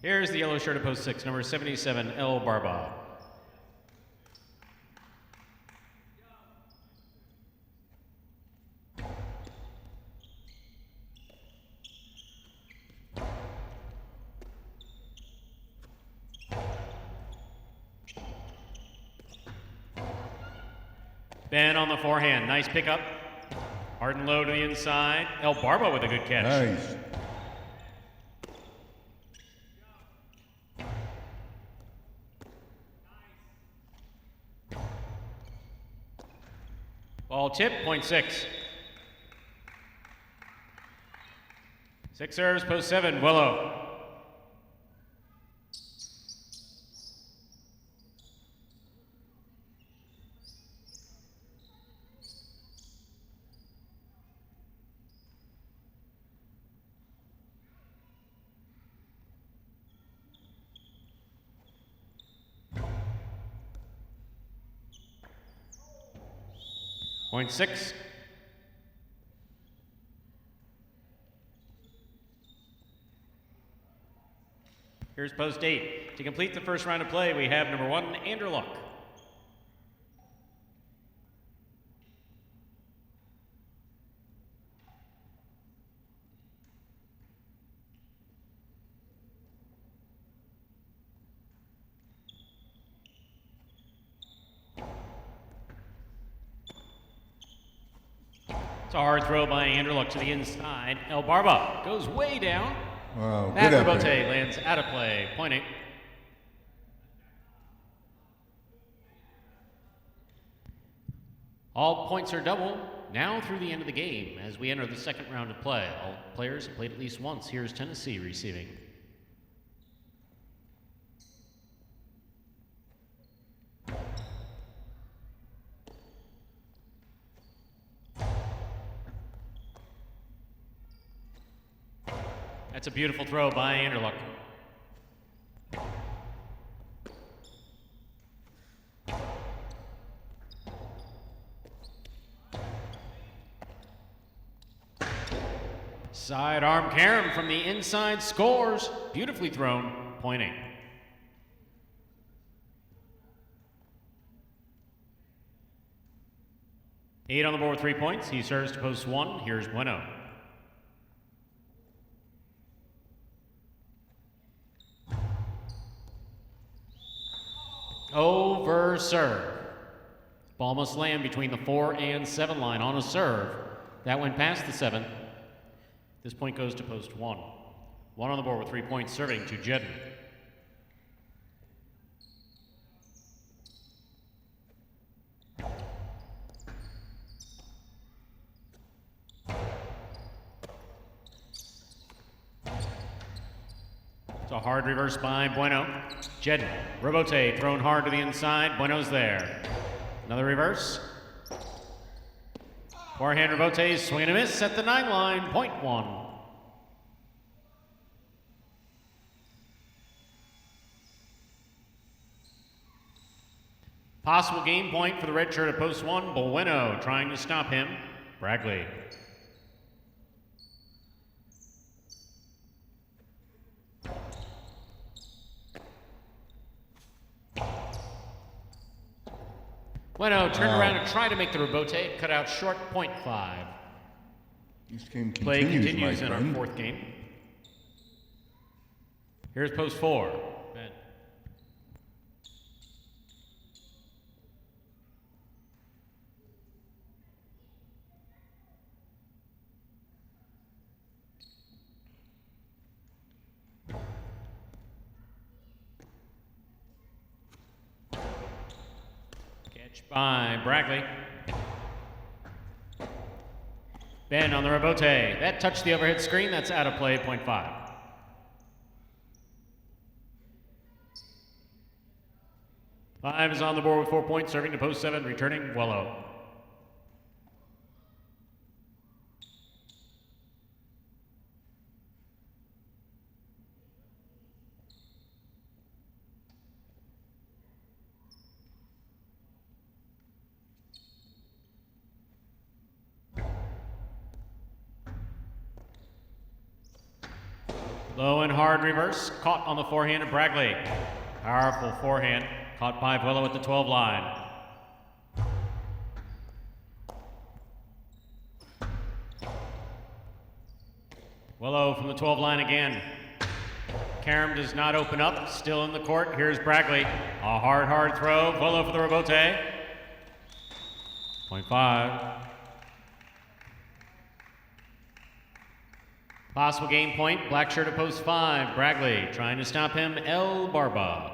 Here's the yellow shirt at post 6, number 77, El Barba. Ben on the forehand, nice pickup. Hard and low to the inside. El Barba with a good catch. Nice. Ball tip, point 6. 6 serves, post 7, Willow. Point 6. Here's post 8. To complete the first round of play, we have number 1, Anderluck. It's a hard throw by Anderluck to the inside. El Barba goes way down. Wow, That good Robote effort. lands out of play. Point 8. All points are double now through the end of the game as we enter the second round of play. All players have played at least once. Here's Tennessee receiving. That's a beautiful throw by Anderluck. Sidearm Karam from the inside scores. Beautifully thrown, point 8. Eight on the board with 3 points. He serves to post 1. Here's Bueno. Over serve. Ball must land between the 4 and 7 line on a serve. That went past the 7. This point goes to post 1. 1 on the board with 3 points, serving to Jedden. It's a hard reverse by Bueno. Jedden, Robote thrown hard to the inside. Bueno's there. Another reverse. Forehand Robote, swing and a miss at the 9 line, point 1. Possible game point for the red shirt at post 1. Bueno trying to stop him. Bragley. Bueno turned around and tried to make the Robote, cut out short, point 5. This game Play continues in our friend. 4th game. Here's post 4. Ben. Catch by Bragley. Ben on the Robote. That touched the overhead screen. That's out of play, point 5. Five is on the board with 4 points, serving to post 7, returning Wello. Low and hard reverse, caught on the forehand of Bragley. Powerful forehand, caught by Wello at the 12 line. Wello from the 12 line again. Karam does not open up, still in the court. Here's Bragley. A hard throw. Wello for the Robote. Point 5. Possible game point, black shirt at post 5. Bragley trying to stop him, El Barba.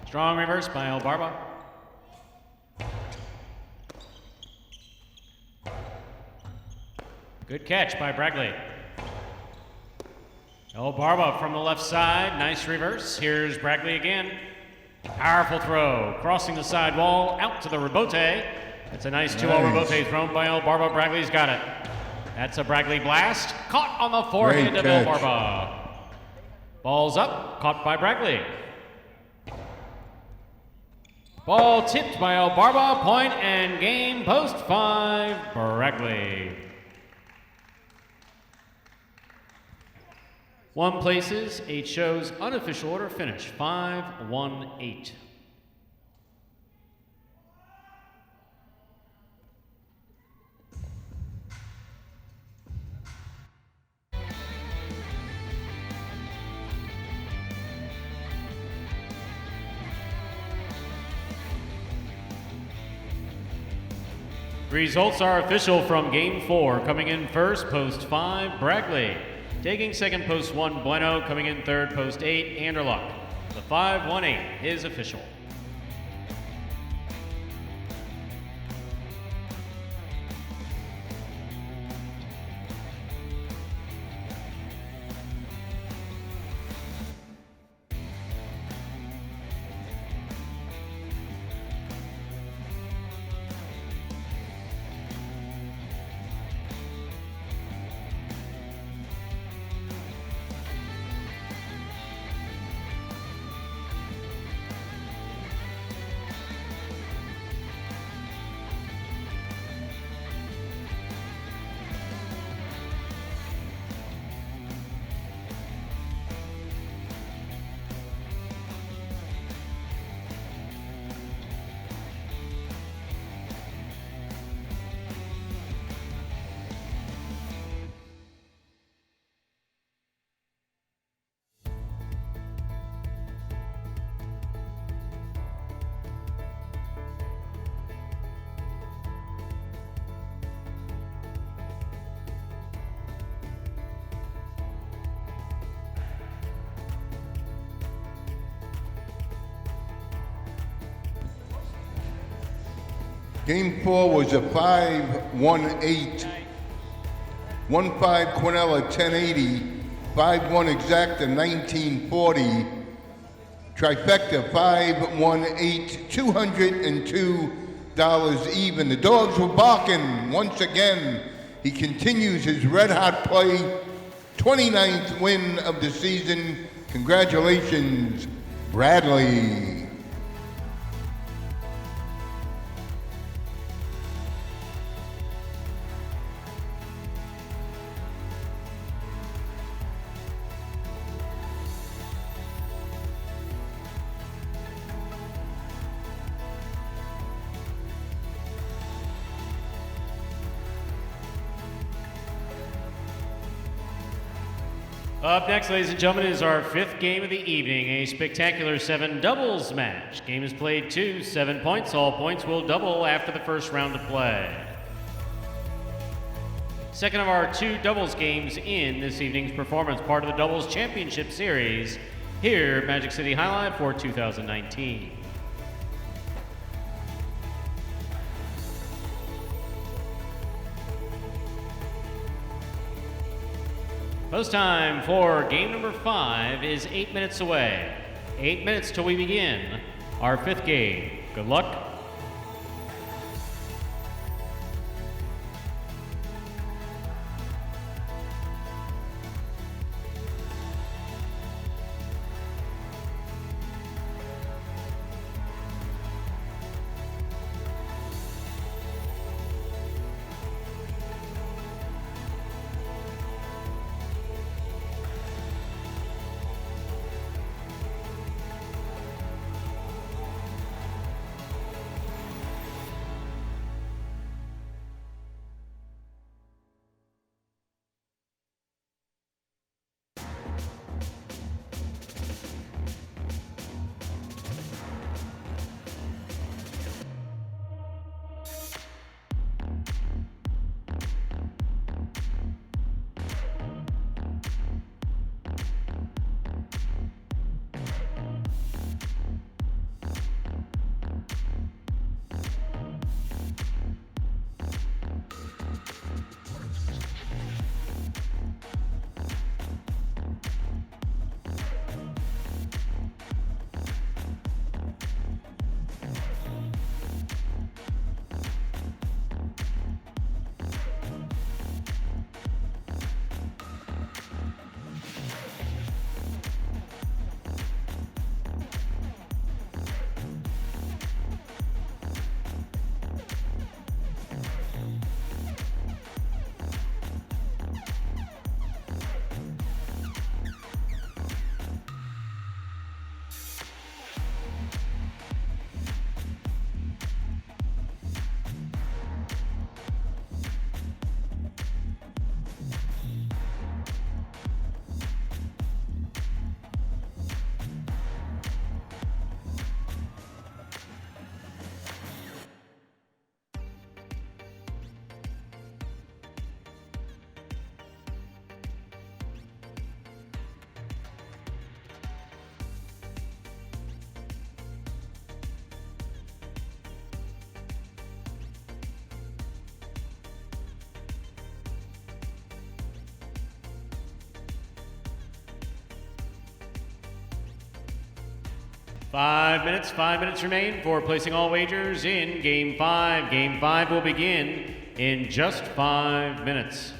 Strong reverse by El Barba. Good catch by Bragley. El Barba from the left side. Nice reverse. Here's Bragley again. Powerful throw. Crossing the side wall. Out to the Robote. That's a nice 2-0 Robote thrown by El Barba. Bragley's got it. That's a Bragley blast. Caught on the forehand of El Barba. Ball's up. Caught by Bragley. Ball tipped by El Barba, point and game, post 5, Bragley. 1 places, 8 shows, unofficial order finish, 5-1-8. Results are official from Game 4. Coming in first, post 5, Bragley. Taking second, post 1, Bueno. Coming in third, post 8, Anderluck. The 5-1-8 is official. Game 4 was a 5-1-8. 1-5 Quinella 1080. 5-1 Exacta 1940. Trifecta 5-1-8. $202 even. The dogs were barking once again. He continues his red-hot play. 29th win of the season. Congratulations, Bradley. Up next, ladies and gentlemen, is our fifth game of the evening, a spectacular 7 doubles match. Game is played to 7 points. All points will double after the first round of play. Second of our 2 doubles games in this evening's performance, part of the Doubles Championship Series here at Magic City Jai-Alai for 2019. Post time for game number 5 is 8 minutes away. 8 minutes till we begin our 5th game. Good luck. Five minutes remain for placing all wagers in Game 5. Game 5 will begin in just 5 minutes.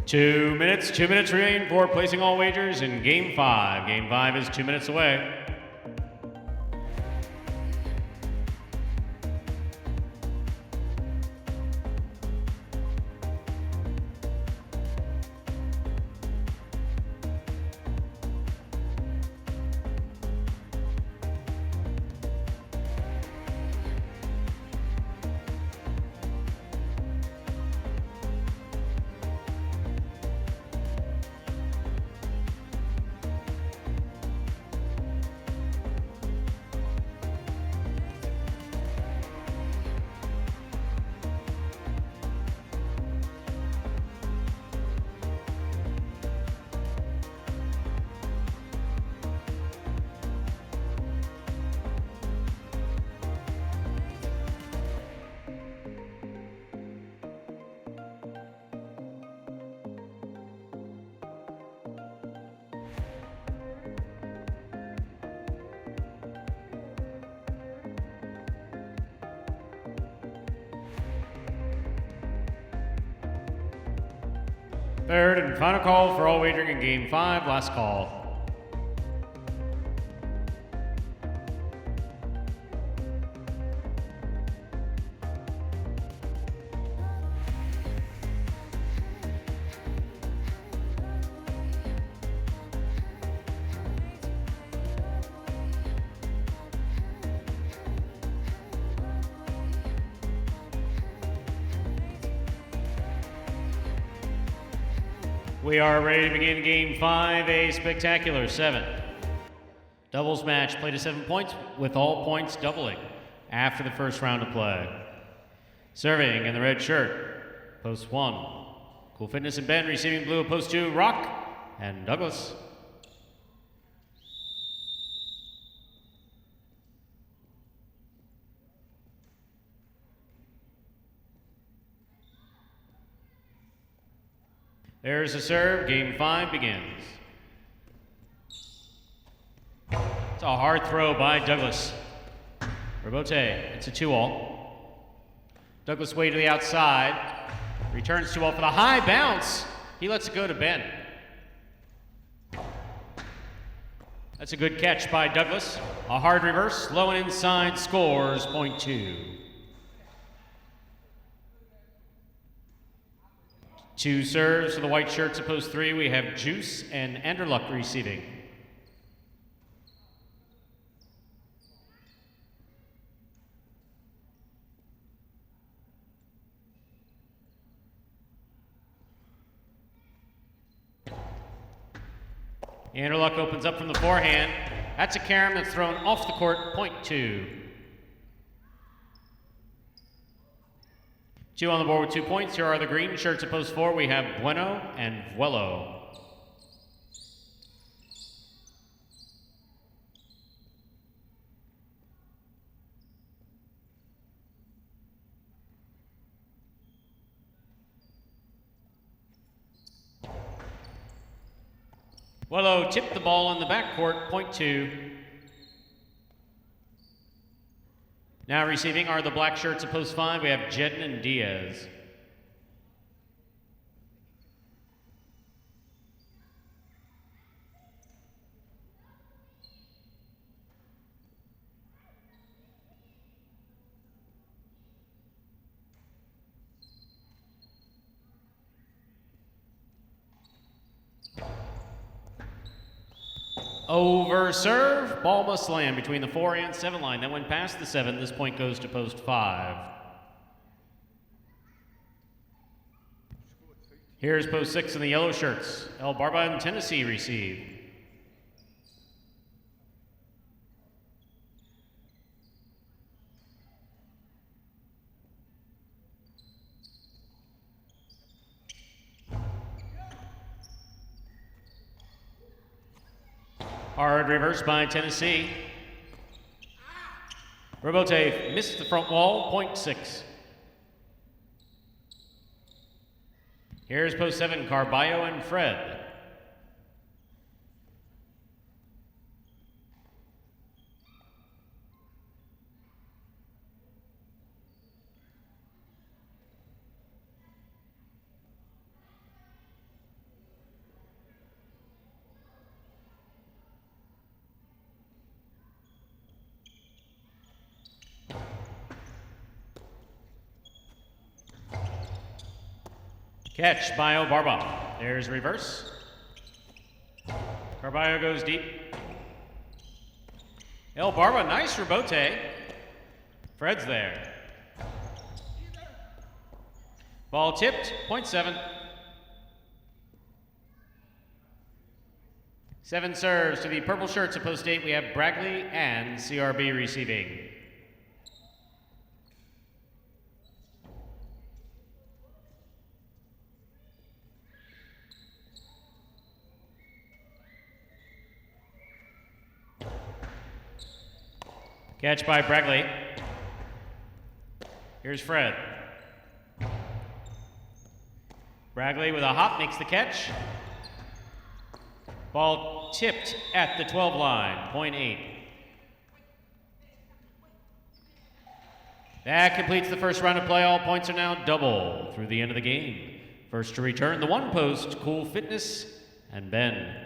2 minutes remain for placing all wagers in Game 5. Game 5 is 2 minutes away. Third and final call for all wagering in Game 5. Last call. We are ready to begin Game 5, a spectacular 7. Doubles match played to 7 points, with all points doubling after the first round of play. Serving in the red shirt, post 1. Cool Fitness and Ben receiving blue, post 2, Rock and Douglas. There's the serve. Game 5 begins. It's a hard throw by Douglas. Robote, it's a 2-all. Douglas way to the outside. Returns 2-all for the high bounce. He lets it go to Ben. That's a good catch by Douglas. A hard reverse, low and inside, scores point 2. 2 serves for the white shirts at post 3. We have Juice and Anderluck receiving. Anderluck opens up from the forehand. That's a carom that's thrown off the court, point 2. 2 on the board with 2 points. Here are the green shirts at post 4. We have Bueno and Vuelo. Vuelo tipped the ball in the backcourt, point 2. Now receiving are the black shirts at post 5. We have Jedden and Diaz. Over serve, ball must land between the 4 and 7 line. That went past the 7. This point goes to post 5. Here's post 6 in the yellow shirts. El Barba and Tennessee receive. Hard reverse by Tennessee. Robote missed the front wall, point 6. Here's post 7, Carballo and Fred. Catch by O'Barba. There's reverse. Carballo goes deep. El Barba, nice rebote. Fred's there. Ball tipped, point 7. 7 serves to the purple shirts at post 8. We have Bragley and CRB receiving. Catch by Bragley. Here's Fred. Bragley with a hop makes the catch. Ball tipped at the 12 line, point 8. That completes the first round of play. All points are now double through the end of the game. First to return, the one post, Cool Fitness and Ben.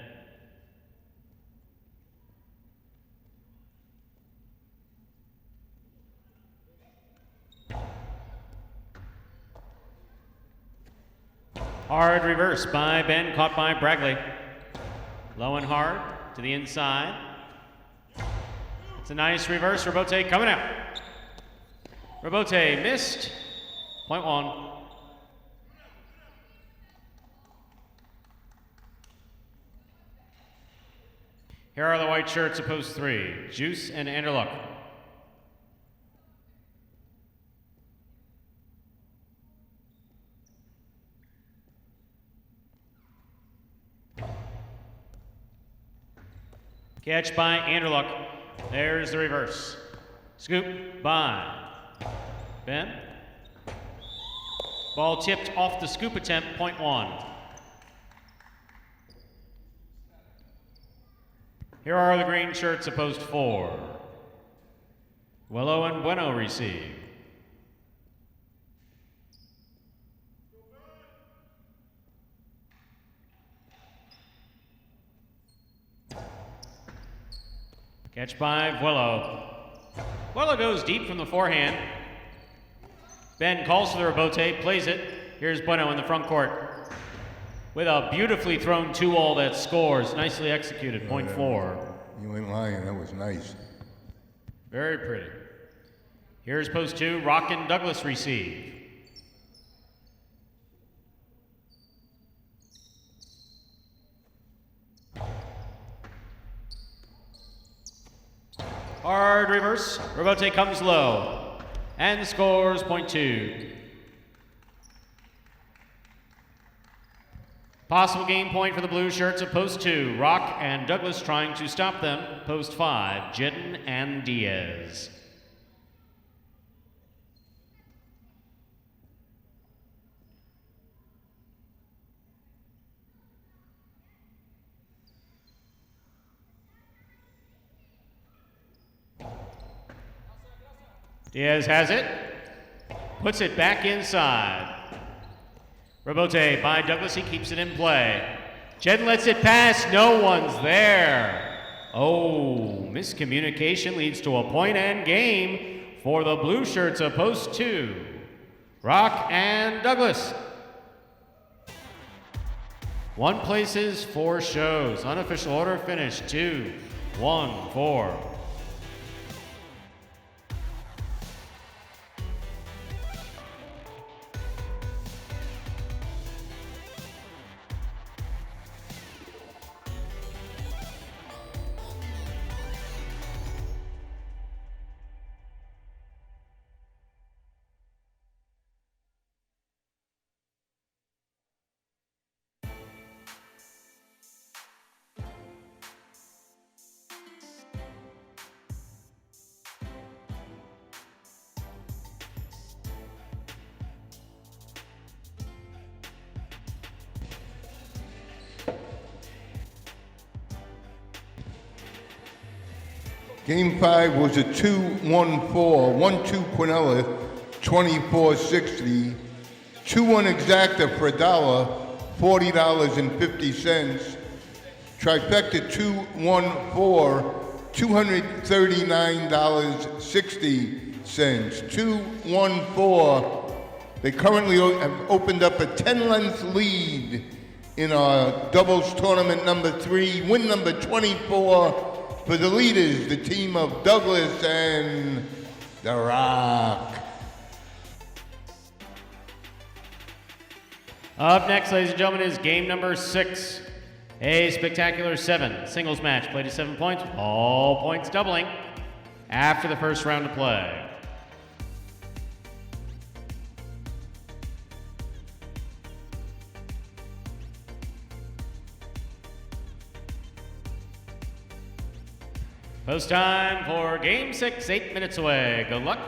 Hard reverse by Ben, caught by Bragley. Low and hard to the inside. It's a nice reverse. Rebote coming out. Rebote missed. Point 1. Here are the white shirts at post 3. Juice and Anderluck. Catch by Anderluck. There's the reverse. Scoop by Ben. Ball tipped off the scoop attempt, point 1. Here are the green shirts at post 4. Willow and Bueno receive. Catch by Vuelo. Vuelo goes deep from the forehand. Ben calls for the rebote, plays it. Here's Bueno in the front court with a beautifully thrown 2-all that scores. Nicely executed, point 4. You ain't lying, that was nice. Very pretty. Here's post 2, Rock and Douglas receive. Hard reverse. Rebote comes low and scores point 2. Possible game point for the blue shirts at post 2. Rock and Douglas trying to stop them. Post 5, Jedden and Diaz. Diaz has it, puts it back inside. Rebote by Douglas, he keeps it in play. Jedden lets it pass, no one's there. Oh, miscommunication leads to a point and game for the blue shirts of post 2. Rock and Douglas. 1 places, 4 shows. Unofficial order finish 2-1-4. Game 5 was a 2-1-4, 1-2 Quinella, 24-60, 2-1 exacta Fredala, $40.50, trifecta 2-1-4, $239.60, 2-1-4, They currently have opened up a 10-length lead in our doubles tournament number 3, win number 24 for the leaders, the team of Douglas and The Rock. Up next, ladies and gentlemen, is game number 6. A spectacular 7 singles match played at 7 points, with all points doubling after the first round of play. Post time for game 6, 8 minutes away. Good luck.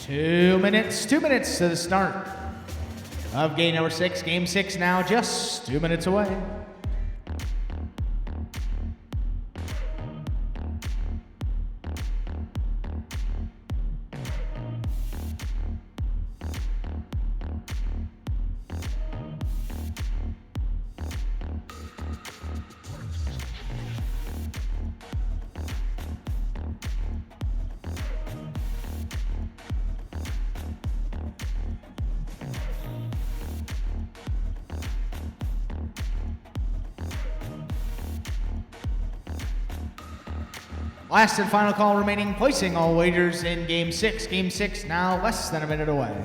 2 minutes to the start of game number 6. Game 6 now just 2 minutes away. Last and final call remaining, placing all wagers in Game 6. Game 6 now less than a minute away.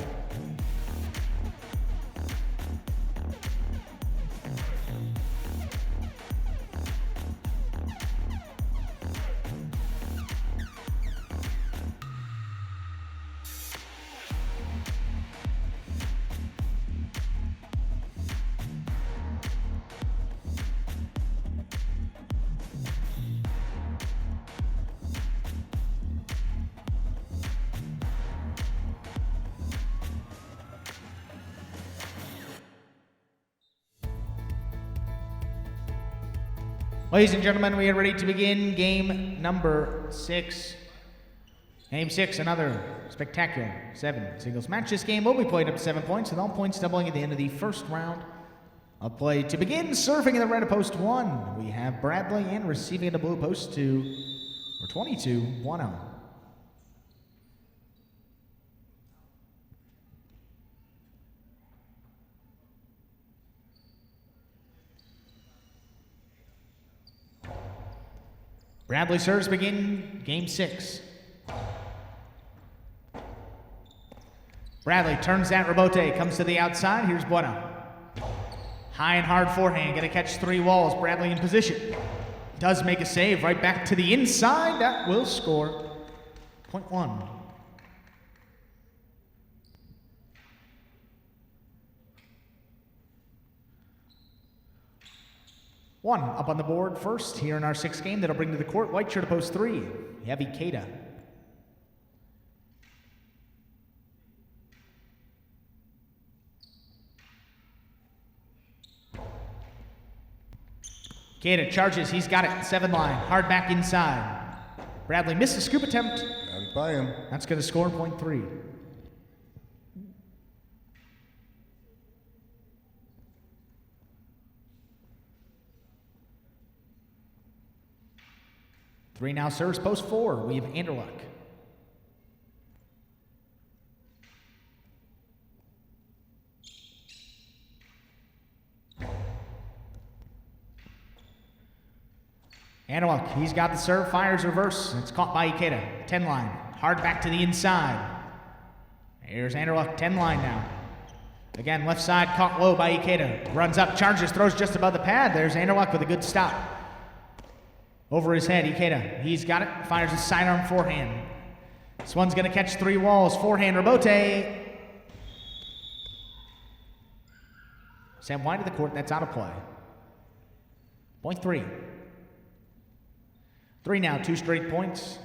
Ladies and gentlemen, we are ready to begin game number 6. Game 6, another spectacular 7 singles match. This game will be played up to 7 points, with all points doubling at the end of the first round of play. To begin, serving in the red at post 1, we have Bradley, and receiving in the blue post 2, or 22-10. Bradley serves begin game 6. Bradley turns that rebote, comes to the outside. Here's Bueno. High and hard forehand, gonna catch 3 walls. Bradley in position. Does make a save right back to the inside. That will score point 1. One up on the board first here in our 6th game that'll bring to the court. White shirt to post 3. Heavy Ikeda. Ikeda charges. He's got it. 7 line. Hard back inside. Bradley missed the scoop attempt. Got it by him. That's going to score point 3. Three now serves post 4. We have Anderluck. Anderluck, he's got the serve, fires reverse. It's caught by Ikeda. 10 line. Hard back to the inside. Here's Anderluck, 10 line now. Again, left side caught low by Ikeda. Runs up, charges, throws just above the pad. There's Anderluck with a good stop. Over his head, Ikeda. He's got it. Fires a sidearm forehand. This one's going to catch 3 walls. Forehand rebote. Sam wide of the court. That's out of play. Point 3. 3 now. 2 straight points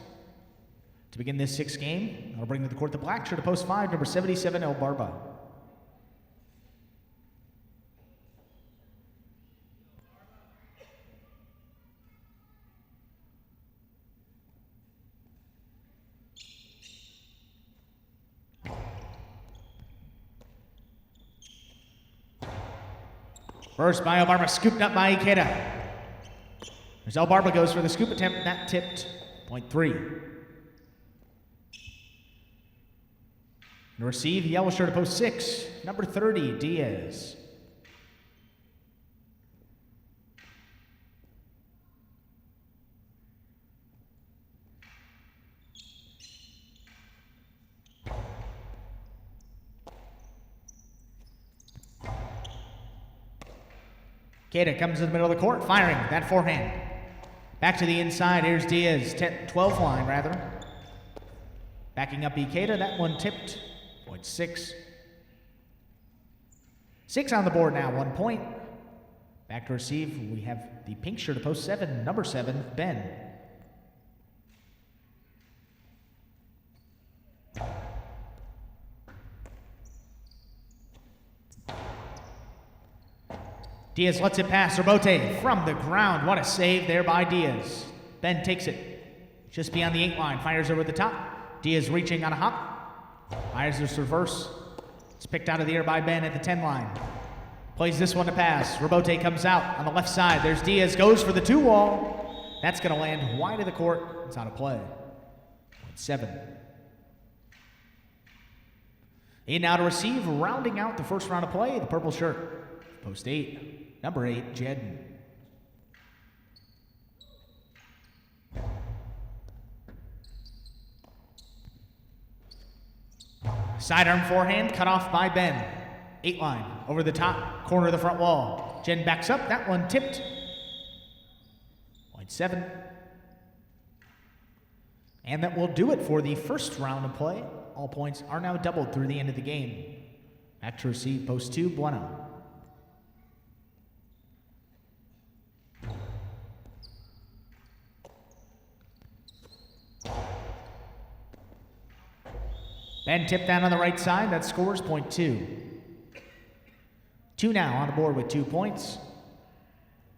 to begin this 6th game. That'll bring to the court the black shirt to post 5, number 77, El Barba. First by El Barba, scooped up by Ikeda. There's El Barba goes for the scoop attempt, that tipped. Point 3. To receive, yellow shirt at post 6, number 30, Diaz. Ikeda comes in the middle of the court, firing that forehand. Back to the inside, here's Diaz, 12 line rather. Backing up Ikeda, that one tipped. Point 6. 6 on the board now, 1 point. Back to receive, we have the pink shirt to post 7, number 7, Ben. Diaz lets it pass. Robote from the ground. What a save there by Diaz. Ben takes it just beyond the 8 line. Fires over the top. Diaz reaching on a hop. Fires this reverse. It's picked out of the air by Ben at the 10 line. Plays this one to pass. Robote comes out on the left side. There's Diaz. Goes for the 2-wall. That's going to land wide of the court. It's out of play. 7. In now to receive, rounding out the first round of play, the purple shirt. Post 8. Number 8, Jedden. Sidearm forehand cut off by Ben. 8 line over the top corner of the front wall. Jen backs up. That one tipped. Point 7. And that will do it for the first round of play. All points are now doubled through the end of the game. Back to receive, post 2, Bueno. Ben tipped down on the right side. That scores point 2. 2 now on the board with 2 points.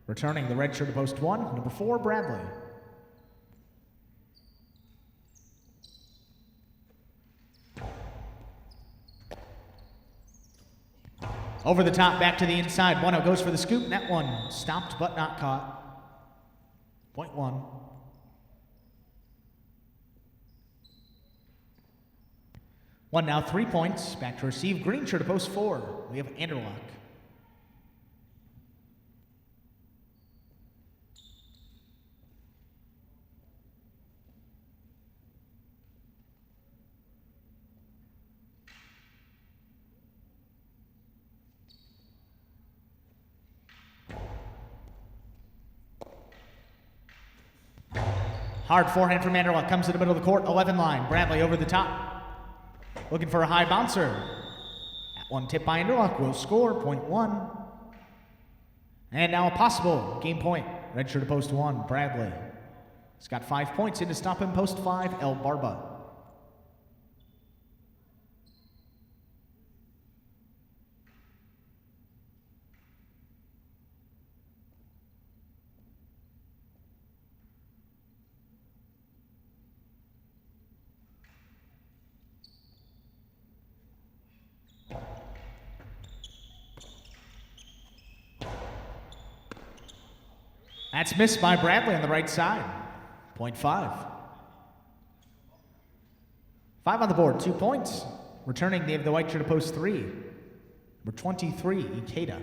Returning the red shirt to post 1, number 4, Bradley. Over the top, back to the inside. Bueno goes for the scoop. That one stopped but not caught. Point 1. One now, 3 points. Back to receive. Green shirt to post 4. We have Anderlock. Hard forehand from Anderlock. Comes to the middle of the court. 11 line. Bradley over the top. Looking for a high bouncer. That one tip by Anderlock will score. Point 1. And now a possible game point. Red shirt to post 1. Bradley. He's got 5 points in to stop him. Post 5. El Barba. That's missed by Bradley on the right side. Point 5. 5 on the board, 2 points. Returning, they have the white shirt to post 3. Number 23, Ikeda.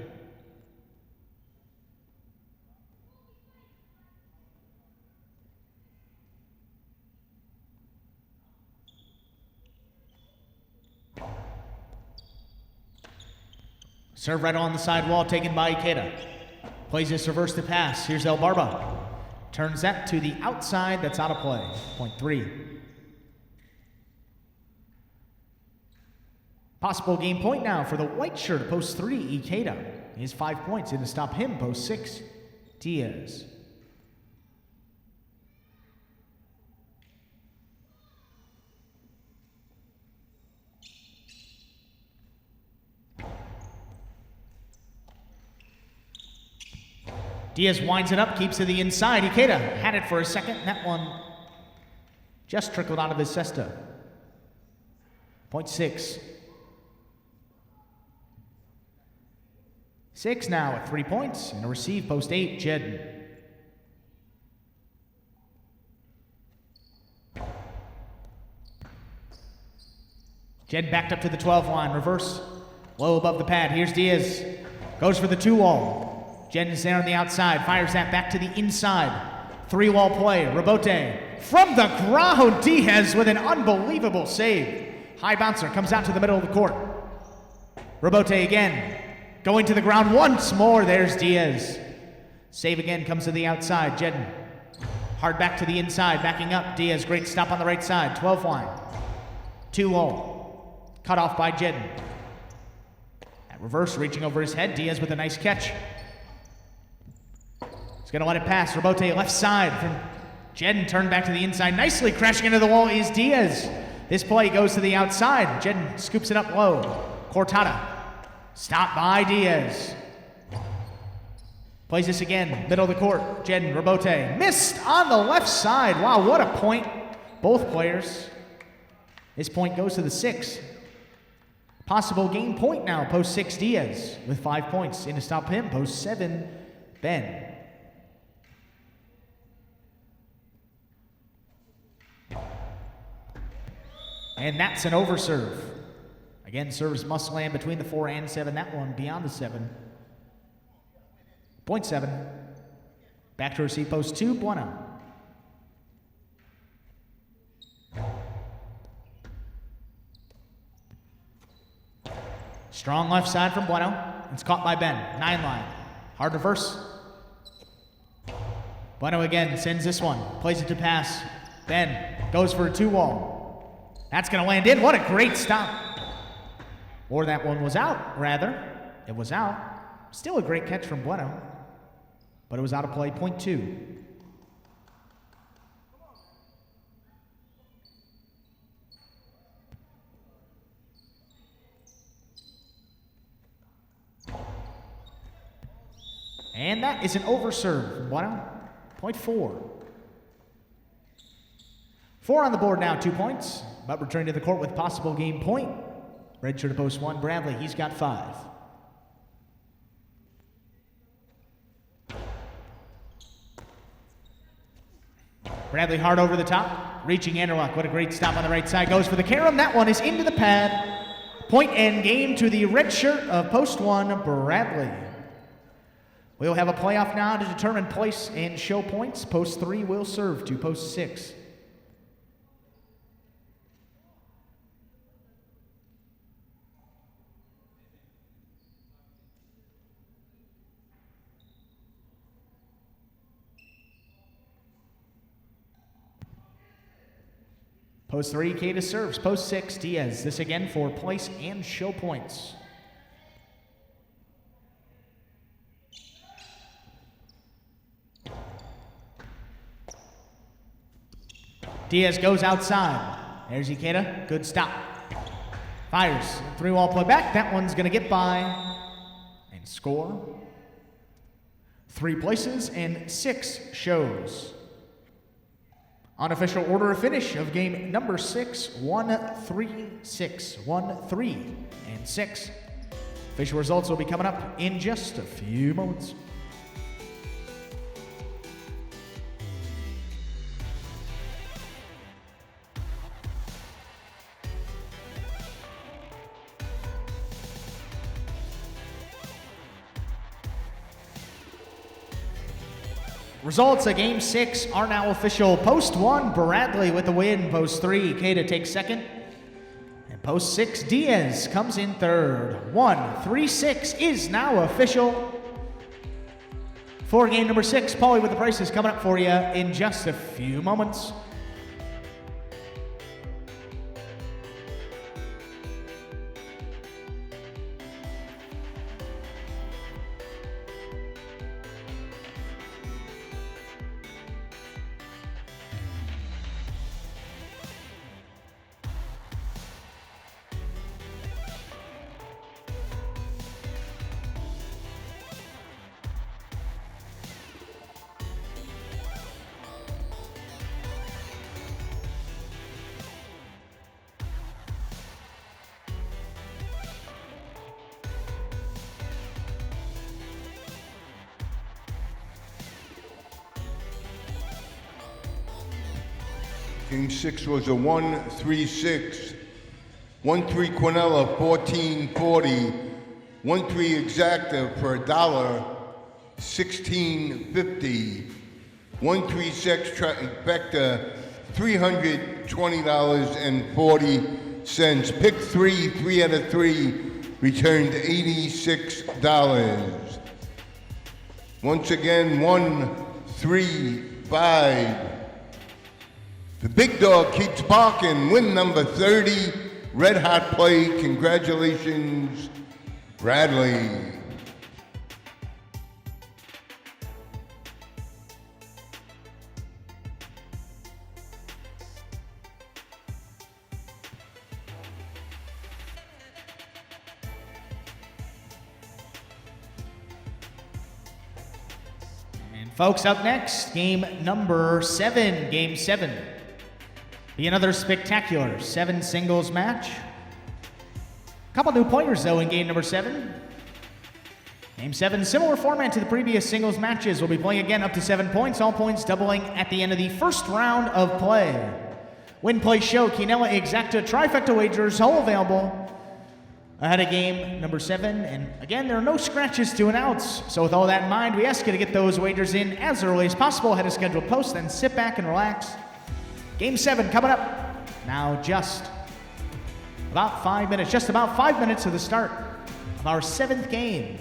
Serve right on the side wall, taken by Ikeda. Plays this reverse to pass. Here's El Barba. Turns that to the outside. That's out of play. Point 3. Possible game point now for the white shirt, post 3, Ikeda. He has 5 points in to stop him, post 6, Diaz. Diaz winds it up, keeps to the inside. Ikeda had it for a second. That one just trickled out of his cesta. Point 6. 6 now at 3 points. And a receive, post 8, Jedden. Jedden backed up to the 12 line. Reverse. Low above the pad. Here's Diaz. Goes for the 2-wall. Jedden's there on the outside, fires that back to the inside. 3-wall play, Robote from the ground. Diaz with an unbelievable save. High bouncer comes out to the middle of the court. Robote again, going to the ground once more. There's Diaz. Save again, comes to the outside. Jedden hard back to the inside, backing up. Diaz, great stop on the right side. 12 line, 2-wall, cut off by Jedden. That reverse, reaching over his head. Diaz with a nice catch. He's going to let it pass. Robote left side from Jedden. Turned back to the inside. Nicely crashing into the wall is Diaz. This play goes to the outside. Jedden scoops it up low. Cortada. Stopped by Diaz. Plays this again, middle of the court. Jen Rabote missed on the left side. Wow, what a point. Both players. This point goes to the 6. Possible game point now, post 6 Diaz with 5 points. In to stop him, post 7 Ben. And that's an overserve. Again, serves must land between the 4 and 7. That one beyond the 7. Point 7. Back to receive post 2, Bueno. Strong left side from Bueno. It's caught by Ben. 9 line. Hard reverse. Bueno again sends this one. Plays it to pass. Ben goes for a 2-wall. That's going to land in. What a great stop. Or that one was out, rather. It was out. Still a great catch from Bueno. But it was out of play. Point 2. And that is an overserve from Bueno. Point 4. 4 on the board now, 2 points. But returning to the court with possible game point. Red shirt to post 1, Bradley. He's got 5. Bradley hard over the top. Reaching Anderluck. What a great stop on the right side. Goes for the carom. That one is into the pad. Point and game to the red shirt of post 1, Bradley. We'll have a playoff now to determine place and show points. Post 3 will serve to post 6. Post 3, Kata serves. Post 6, Diaz. This again for place and show points. Diaz goes outside. There's Ikeda. Good stop. Fires. 3-wall play back. That one's going to get by and score. 3 places and 6 shows. Unofficial order of finish of game number 6, 1-3, 6, 1-3, and 6. Official results will be coming up in just a few moments. Results of Game 6 are now official. Post 1, Bradley with the win. Post 3, Kata takes second. And post 6, Diaz comes in third. 1-3-6 is now official. For game number 6, Paulie with the prices coming up for you in just a few moments. Game 6 was a 1-3-6. 1-3 Quinella, 1440. 1-3 Exacta for $1, 1650. 1-3-6 Trifecta, $320.40. Pick 3, 3 out of 3, returned $86. Once again, 1-3-5. The big dog keeps barking. Win number 30. Red hot play. Congratulations, Bradley. Folks, up next, game number 7. Game 7. Be another spectacular 7 singles match. Couple new players, though, in game number 7. Game 7, similar format to the previous singles matches. We'll be playing again up to 7 points, all points doubling at the end of the first round of play. Win, play, show, Quinella, Exacta, Trifecta wagers, all available ahead of game number 7. And again, there are no scratches to announce. So with all that in mind, we ask you to get those wagers in as early as possible ahead of scheduled posts, then sit back and relax. Game 7 coming up now, just about 5 minutes to the start of our 7th game.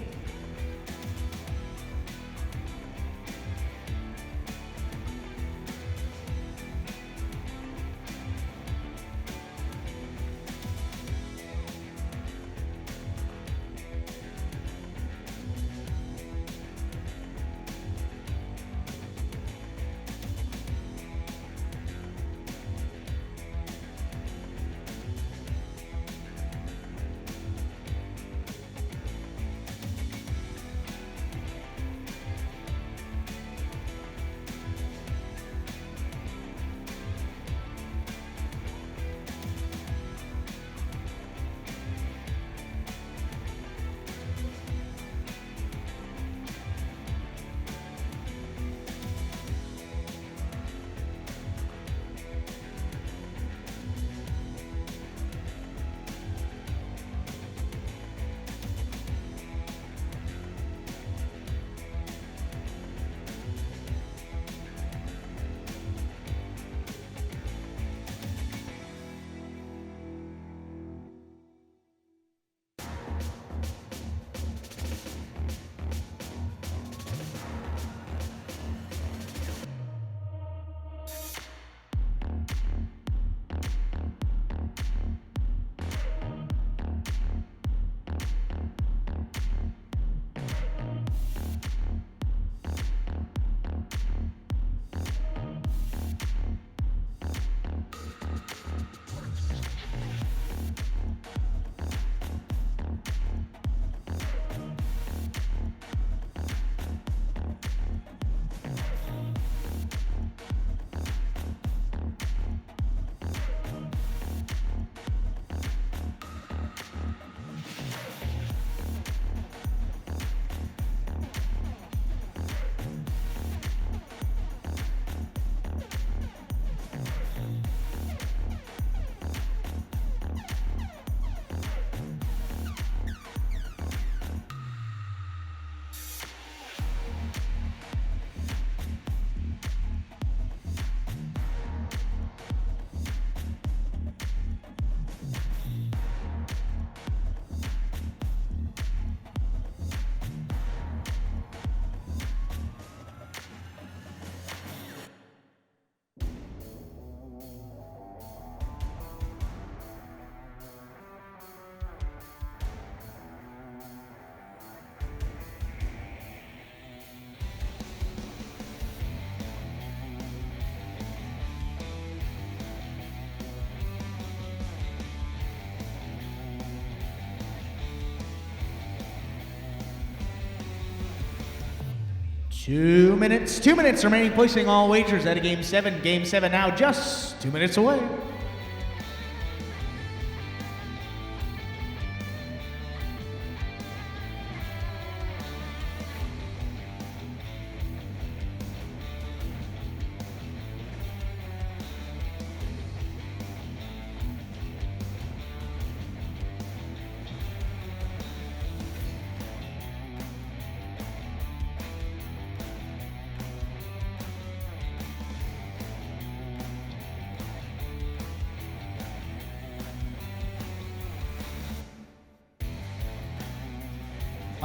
Two minutes remaining, placing all wagers at a game 7. Game 7 now just 2 minutes away.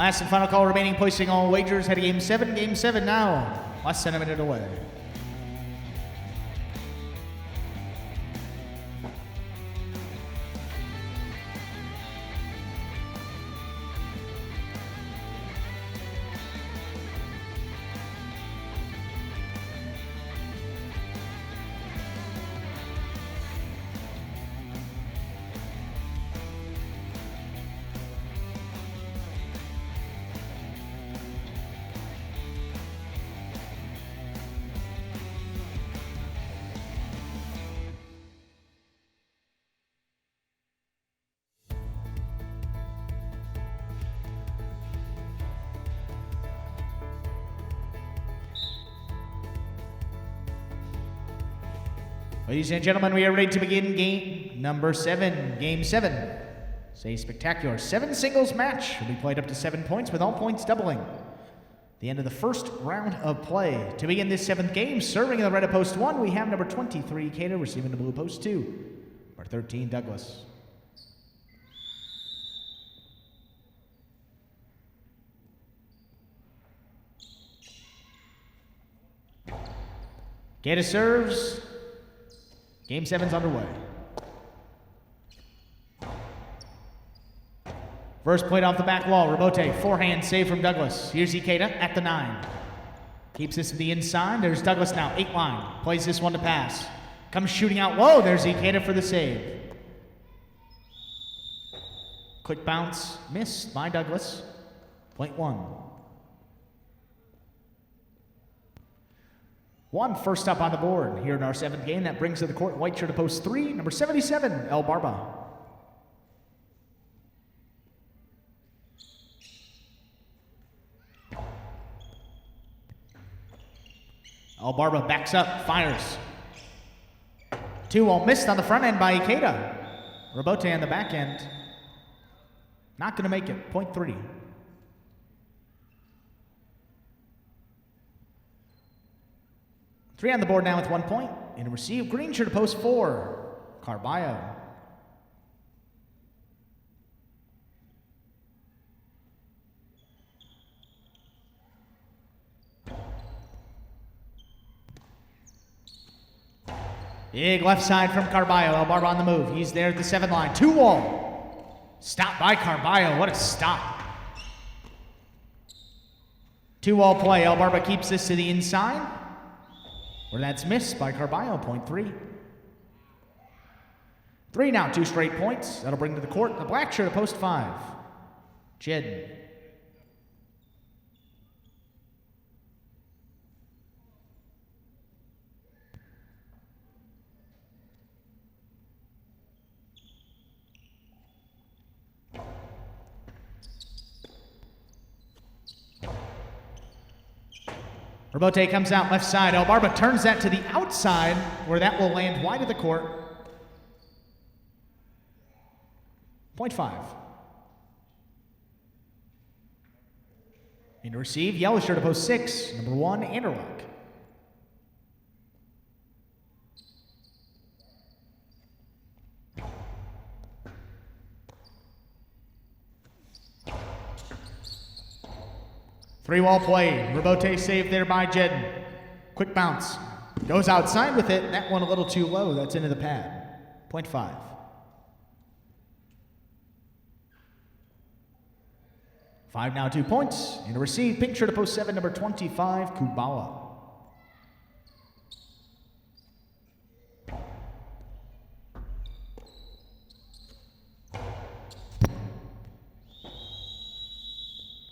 Last and final call remaining, placing all wagers ahead of game 7. Game 7 now, less than a minute away. Ladies and gentlemen, we are ready to begin game number 7. Game 7. It's a spectacular 7 singles match. Will be played up to 7 points with all points doubling. The end of the first round of play. To begin this 7th game, serving in the red of post 1, we have number 23, Cato, receiving the blue post 2. Number 13, Douglas. Cato serves. Game 7's underway. First played off the back wall. Rabote, forehand save from Douglas. Here's Ikeda at the 9. Keeps this to the inside. There's Douglas now, 8 line. Plays this one to pass. Comes shooting out low. There's Ikeda for the save. Quick bounce, missed by Douglas. Point 1. 1 first up on the board here in our 7th game. That brings to the court white shirt to post 3, number 77, El Barba. El Barba backs up, fires. 2-0 missed on the front end by Ikeda. Rabote on the back end. Not going to make it. Point 3. Three on the board now with 1 point. And a receive green shirt to post 4. Carballo. Big left side from Carballo. El Barba on the move. He's there at the 7 line. 2-wall. Stop by Carballo. What a stop. 2-wall play. El Barba keeps this to the inside. Where that's missed by Carballo. Point 3. 3 now. 2 straight points. That'll bring to the court the black shirt to post 5. Jed. Rabote comes out left side. El Barba turns that to the outside, where that will land wide of the court. Point 5. In to receive, yellow shirt to post 6, number 1, Anderlock. Three-wall play. Rabote saved there by Jedden. Quick bounce. Goes outside with it. That one a little too low. That's into the pad. Point 5. Five now, 2 points. And to receive, pink shirt to post 7, number 25, Kubawa.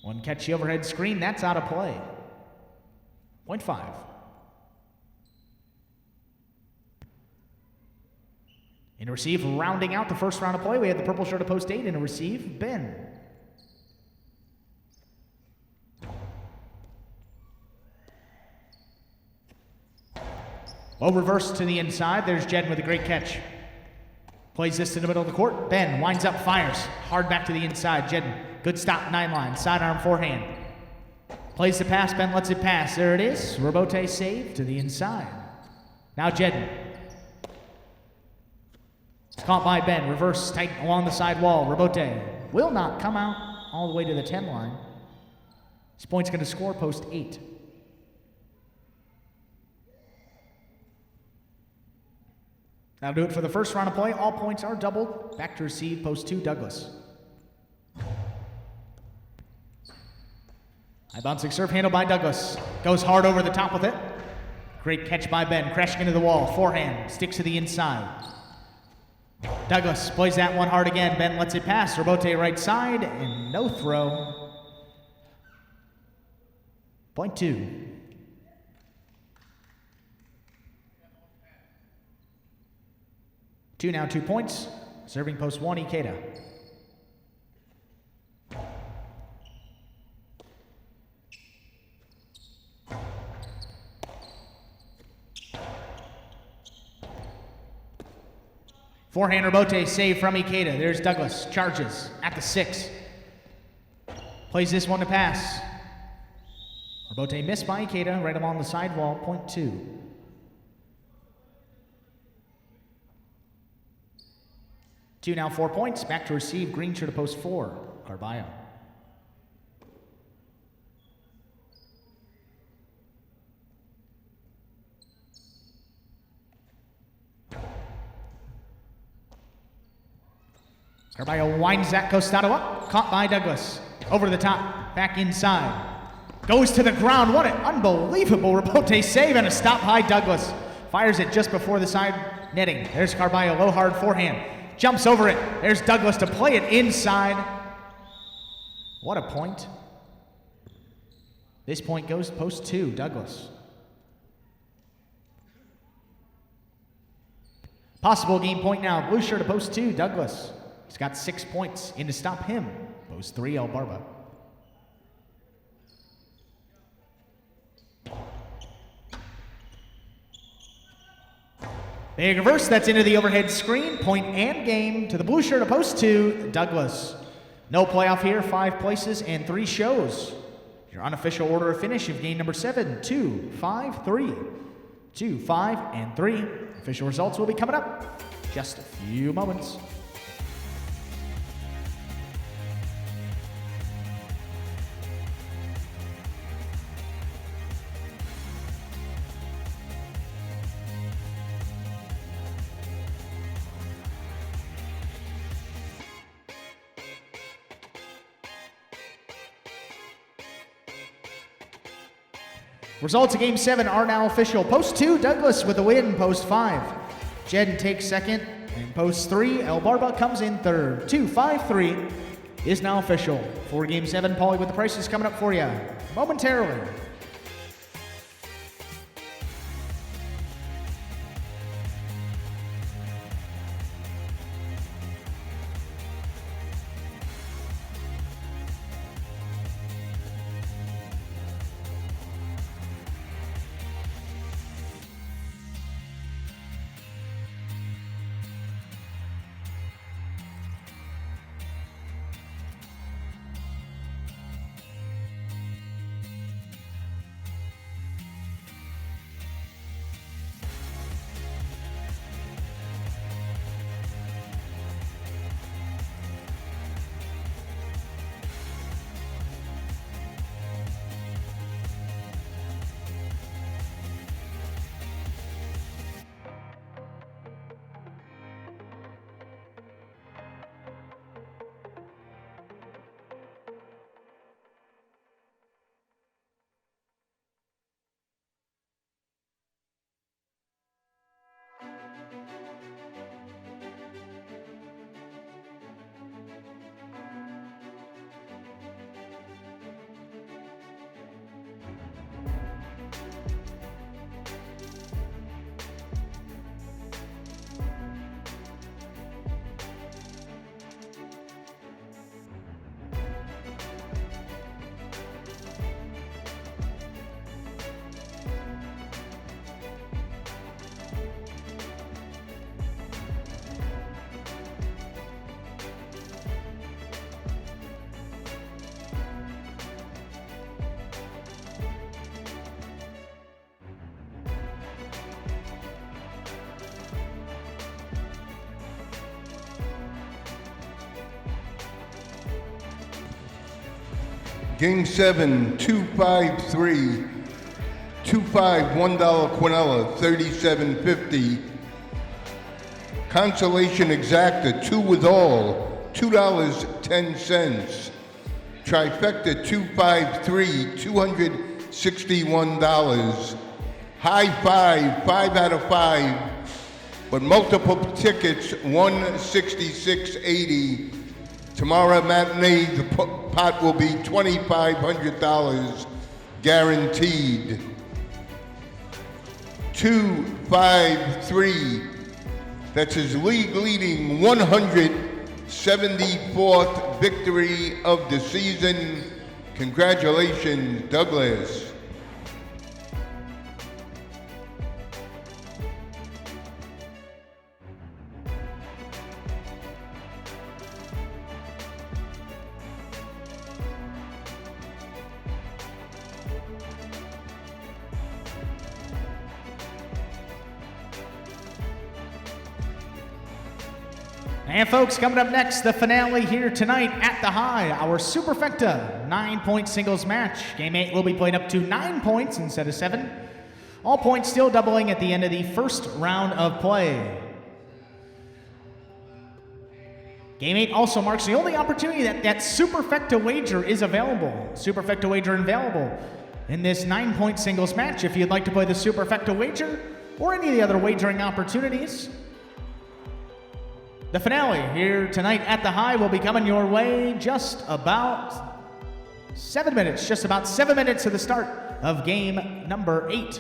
One catchy overhead screen, that's out of play. Point 5. In a receive, rounding out the first round of play, we had the purple shirt to post 8. In a receive, Ben. Well, reverse to the inside. There's Jed with a great catch. Plays this to the middle of the court. Ben winds up, fires. Hard back to the inside. Jed, good stop, 9 line. Sidearm forehand. Plays the pass. Ben lets it pass. There it is. Rabote save to the inside. Now Jedden. It's caught by Ben. Reverse tight along the side wall. Rabote will not come out all the way to the 10 line. This point's going to score post 8. That'll do it for the first round of play. All points are doubled. Back to receive, post 2, Douglas. High bouncing serve handled by Douglas. Goes hard over the top with it. Great catch by Ben, crashing into the wall. Forehand, sticks to the inside. Douglas plays that one hard again. Ben lets it pass. Rabote right side, and no throw. Point 2. Two now, 2 points. Serving post 1, Ikeda. Forehand rebote save from Ikeda. There's Douglas. Charges at the 6. Plays this one to pass. Rebote missed by Ikeda right along the sidewall, point 2. Two now 4 points. Back to receive. Green shirt to post 4. Carballo. Carballo winds that Costado up. Caught by Douglas. Over the top. Back inside. Goes to the ground. What an unbelievable rebote save and a stop by Douglas. Fires it just before the side netting. There's Carballo. Low hard forehand. Jumps over it. There's Douglas to play it inside. What a point. This point goes post 2, Douglas. Possible game point now. Blue shirt to post 2, Douglas. He's got 6 points. In to stop him. Post 3, El Barba. Big reverse, that's into the overhead screen. Point and game to the blue shirt of post 2, Douglas. No playoff here, 5 places and 3 shows. Your unofficial order of finish of game number 7, 2, 5, 3. 2, 5, and 3. Official results will be coming up just a few moments. Results of Game 7 are now official. Post 2, Douglas with the win. Post 5, Jed takes second. And post 3, El Barba comes in third. 2-5-3 is now official. For Game 7, Paulie with the prices coming up for you momentarily. Game 7, 2-5-3, 2-5, $1 Quinella, 37.50. Consolation exacta, 2 with all, $2.10. Trifecta 253, $261. High 5 out of 5. But multiple tickets, $166.80. Tomorrow matinee, the pot will be $2,500 guaranteed. 2-5-3. That's his league-leading 174th victory of the season. Congratulations, Douglas. And folks, coming up next, the finale here tonight at the High, our Superfecta 9-point singles match. Game 8 will be played up to 9 points instead of 7. All points still doubling at the end of the first round of play. Game 8 also marks the only opportunity that Superfecta wager is available. Superfecta wager available in this 9-point singles match. If you'd like to play the Superfecta wager or any of the other wagering opportunities, the finale here tonight at the High will be coming your way just about 7 minutes to the start of game number 8.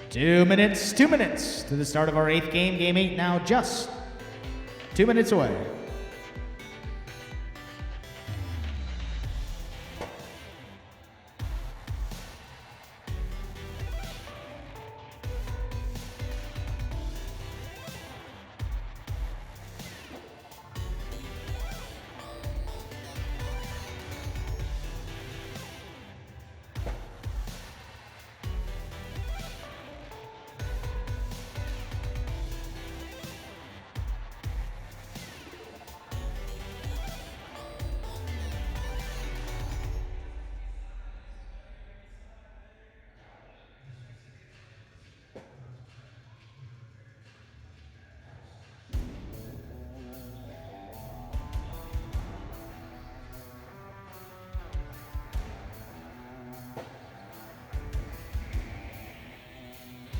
Two minutes to the start of our 8th game. Game 8 now just 2 minutes away.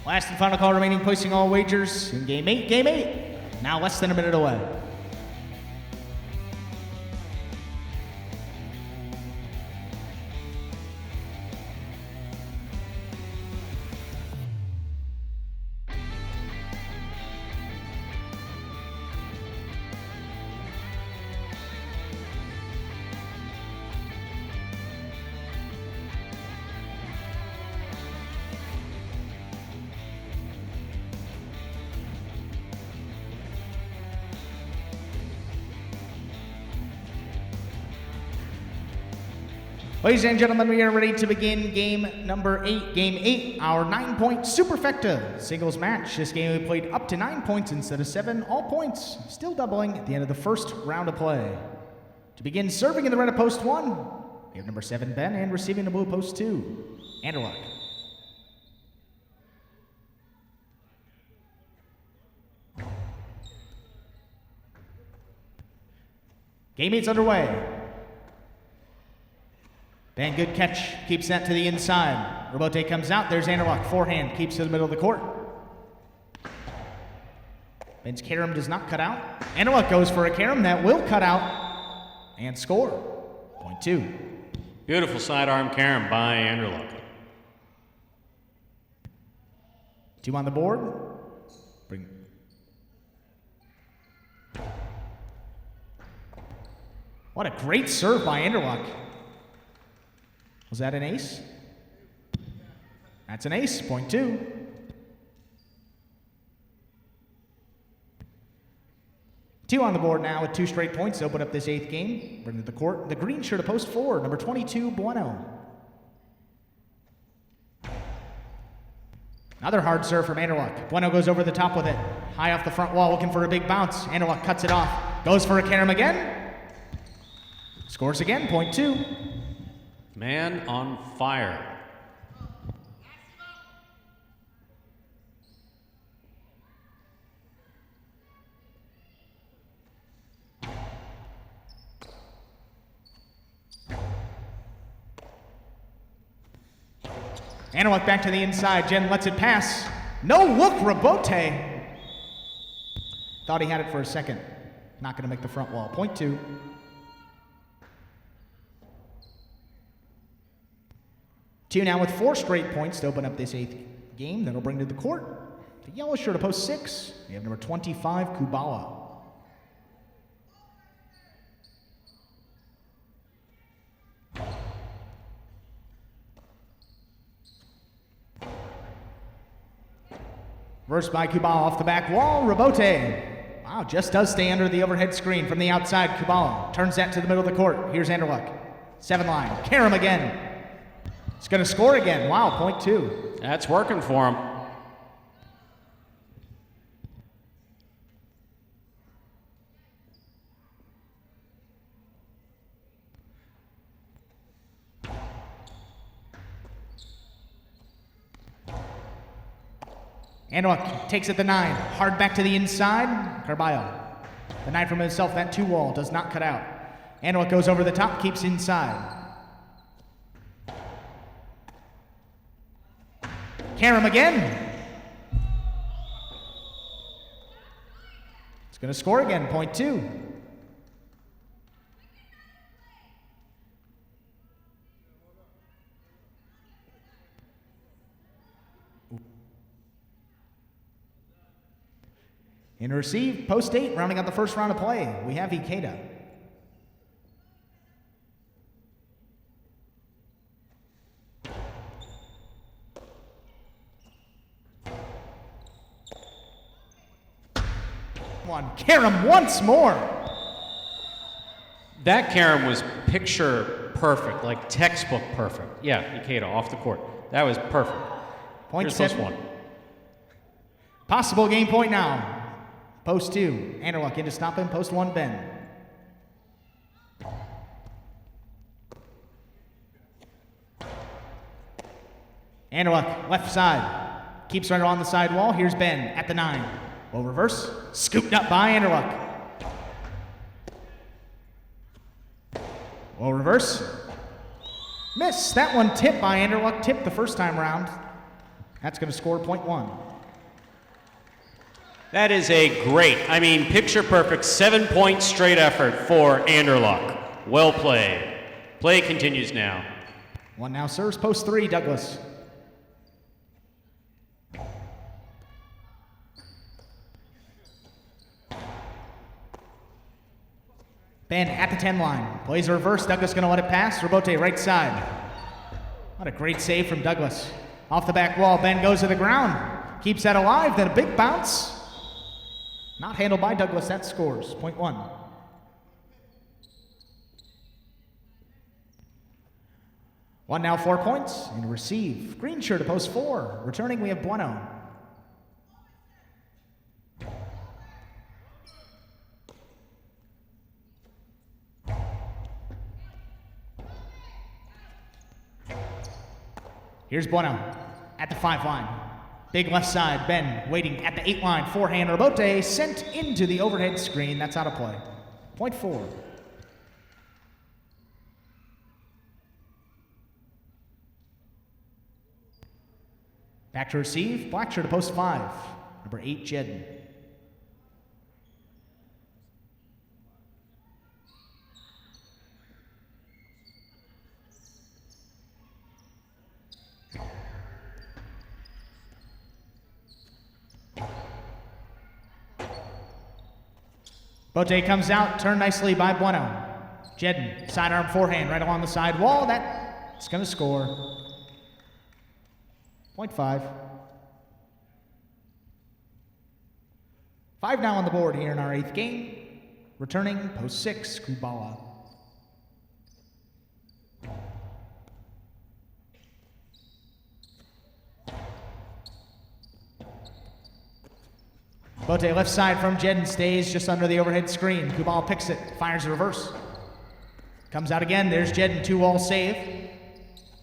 Last and final call remaining, placing all wagers in game 8. Game 8, now less than a minute away. Ladies and gentlemen, we are ready to begin game number 8. Game 8, our 9-point Superfecta singles match. This game we played up to 9 points instead of 7. All points still doubling at the end of the first round of play. To begin serving in the red of post 1, We have number 7, Ben, and receiving the blue post 2, Anderluck. Game 8's underway. Ben, good catch, keeps that to the inside. Robote comes out, there's Anderluck, forehand, keeps to the middle of the court. Ben's carom does not cut out. Anderluck goes for a carom that will cut out and score. Point 2. Beautiful sidearm carom by Anderluck. 2 on the board. Bring. What a great serve by Anderluck. Was that an ace? That's an ace. Point 2. Two on the board now with 2 straight points to open up this 8th game. Bring to the court the green shirt of post 4, number 22, Bueno. Another hard serve from Anderluck. Bueno goes over the top with it. High off the front wall, looking for a big bounce. Anderluck cuts it off. Goes for a carom again. Scores again, point 2. Man on fire. Anderluck back to the inside. Jen lets it pass. No look, Robote. Thought he had it for a second. Not going to make the front wall. Point 2. Two now with 4 straight points to open up this 8th game. That'll bring to the court the yellow shirt of post 6. We have number 25, Kubala. Reversed by Kubala off the back wall. Robote. Wow, just does stay under the overhead screen from the outside. Kubala turns that to the middle of the court. Here's Anderluck. 7 line. Carom again. He's going to score again. Wow, point 2. That's working for him. Anderluck takes it the 9. Hard back to the inside. Carballo. The 9 from himself. That 2 wall does not cut out. Anderluck goes over the top, keeps inside. Carom again. It's going to score again, point 2. In receive, post 8, rounding out the first round of play, we have Ikeda. Carom once more. That carom was picture perfect, like textbook perfect. Yeah, Ikeda off the court. That was perfect. Point Here's 7. +1. Possible game point now. Post 2. Anderluck in to stop him. Post 1, Ben. Anderluck, left side. Keeps right on the side wall. Here's Ben at the 9. Will reverse. Scooped up by Anderluck. Will reverse. Miss. That one tipped by Anderluck. Tipped the first time around. That's going to score point 1. That is a great, picture perfect 7-point straight effort for Anderluck. Well played. Play continues now. 1 now serves. Post 3, Douglas. Ben at the 10 line. Plays a reverse. Douglas going to let it pass. Robote right side. What a great save from Douglas. Off the back wall. Ben goes to the ground. Keeps that alive. Then a big bounce. Not handled by Douglas. That scores. Point 1. One now 4 points. And receive. Green shirt to post 4. Returning, we have Bueno. Here's Bueno at the 5 line. Big left side, Ben waiting at the 8 line. Forehand, Rebote sent into the overhead screen. That's out of play. Point 4. Back to receive, Blacksher to post 5. Number 8, Jedden. Bote comes out, turned nicely by Bueno. Jedden, sidearm forehand right along the side wall. That's going to score. Point 5. 5 now on the board here in our 8th game. Returning, post 6, Kubala. Bote left side from Jedden stays just under the overhead screen. Kubal picks it, fires the reverse. Comes out again, there's Jedden, 2-all save.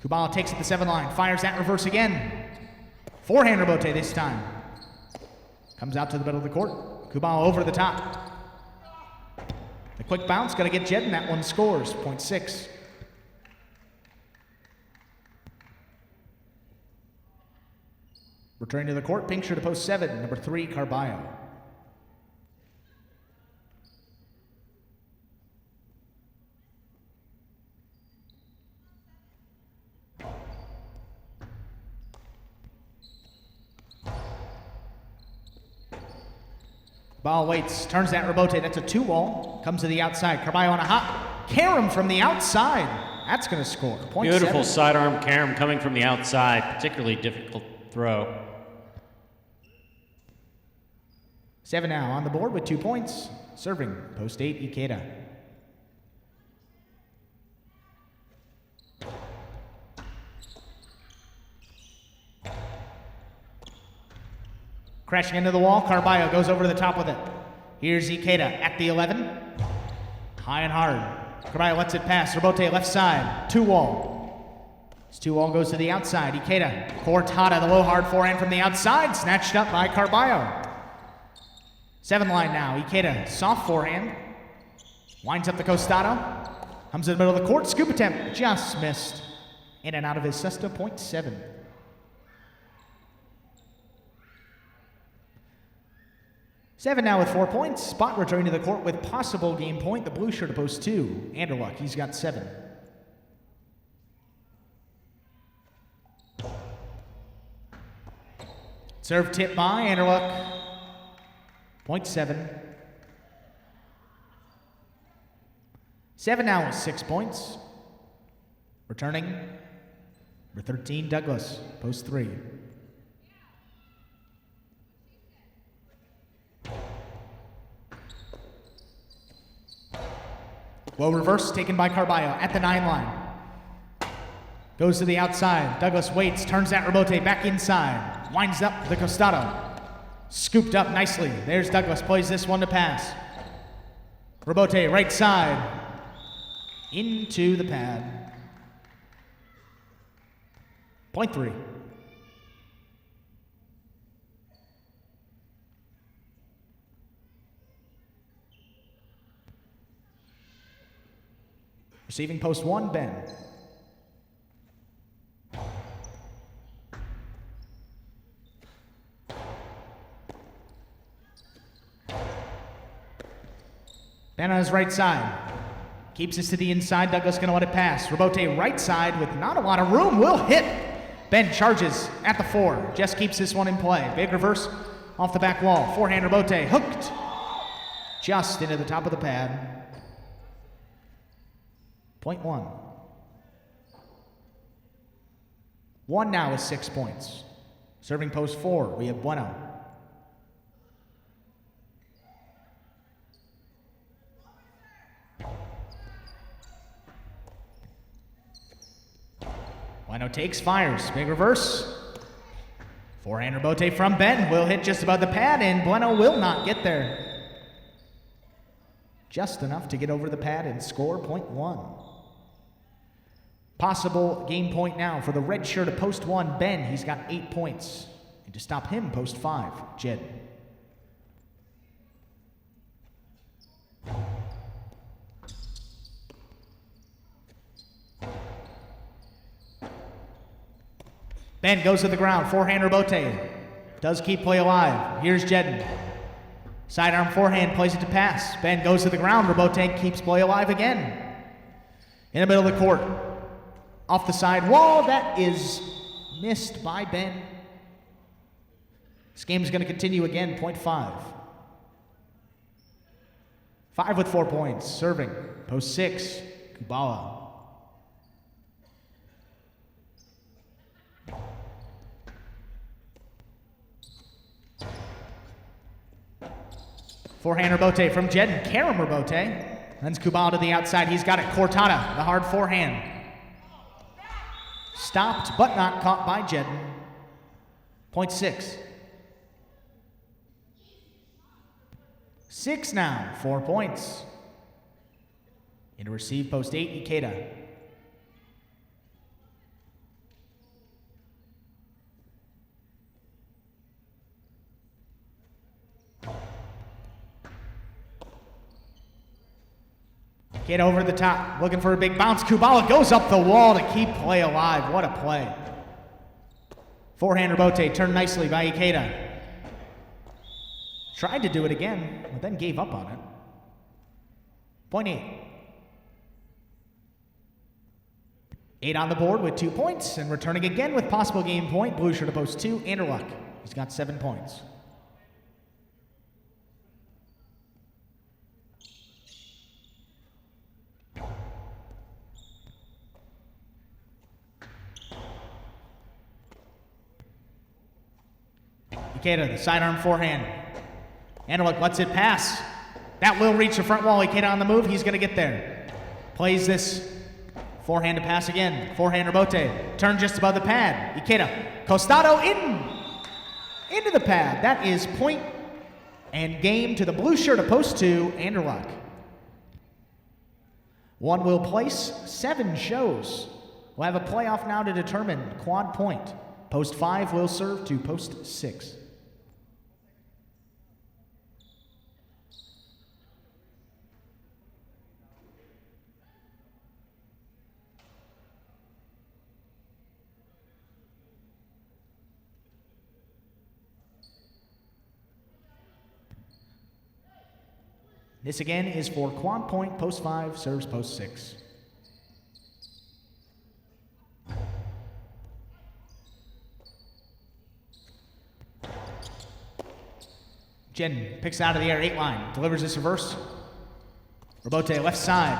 Kubal takes it the 7 line, fires that reverse again. Forehander Bote this time. Comes out to the middle of the court. Kubal over the top. The quick bounce, gotta get Jedden, that one scores, point 6. Returning to the court, pink shirt to post 7, number 3, Carballo. Ball waits, turns that Rebote, that's a 2-all. Comes to the outside, Carballo on a hop. Karam from the outside, that's gonna score, point 7. Beautiful sidearm Karam coming from the outside, particularly difficult throw. 7 now on the board with 2 points. Serving, post 8, Ikeda. Crashing into the wall, Carballo goes over the top with it. Here's Ikeda at the 11. High and hard. Carballo lets it pass. Rebote left side, 2-wall. This 2-wall goes to the outside. Ikeda, Cortada, the low hard forehand from the outside, snatched up by Carballo. 7 line now, Ikeda, soft forehand. Winds up the costado. Comes in the middle of the court, scoop attempt, just missed. In and out of his cesta, point 7. Seven now with 4 points. Spot returning to the court with possible game point. The blue shirt to post 2. Anderluck, he's got 7. Serve tip by Anderluck. Point 7. 7 now with 6 points. Returning, number 13, Douglas, post 3. Low reverse taken by Carballo at the 9 line. Goes to the outside. Douglas waits, turns that Rebote back inside. Winds up the costado. Scooped up nicely. There's Douglas, plays this one to pass. Rebote right side. Into the pad. Point 3. Receiving post 1, Ben. Ben on his right side. Keeps this to the inside. Douglas gonna let it pass. Rebote right side with not a lot of room. Will hit. Ben charges at the 4. Just keeps this one in play. Big reverse off the back wall. Forehand Rebote hooked. Just into the top of the pad. Point 1. 1 now is 6 points. Serving post 4, we have Bueno. Bueno takes, fires, big reverse. Forehand Rebote from Ben will hit just above the pad, and Bueno will not get there. Just enough to get over the pad and score point 1. Possible game point now for the red shirt of post 1, Ben. He's got 8 points. And to stop him, post 5, Jed. Ben goes to the ground, forehand Robote. Does keep play alive. Here's Jedden. Sidearm forehand, plays it to pass. Ben goes to the ground, Robote keeps play alive again. In the middle of the court. Off the side wall, that is missed by Ben. This game is going to continue again, point 5. 5 with 4 points, serving. Post 6, Kubala. Forehand Robote from Jedden. Karam Robote. Lends Kubala to the outside. He's got it. Cortada, the hard forehand. Stopped, but not caught by Jedden. Point 6. 6 now, 4 points. Into receive, post 8, Ikeda. Get over the top, looking for a big bounce. Kubala goes up the wall to keep play alive. What a play. Forehand Robote turned nicely by Ikeda. Tried to do it again, but then gave up on it. Point 8. 8 on the board with 2 points, and returning again with possible game point, blue shirt to post 2, Anderluck. He's got 7 points. Ikeda, the sidearm forehand. Anderluck lets it pass. That will reach the front wall. Ikeda on the move. He's going to get there. Plays this forehand to pass again. Forehand Robote. Turn just above the pad. Ikeda. Costado into the pad. That is point and game to the blue shirt of post 2, Anderluck. 1 will place, 7 shows. We'll have a playoff now to determine quad point. Post 5 will serve to post 6. This again is for quad point, post 5, serves post 6. Jen picks out of the air, 8 line, delivers this reverse. Robote left side.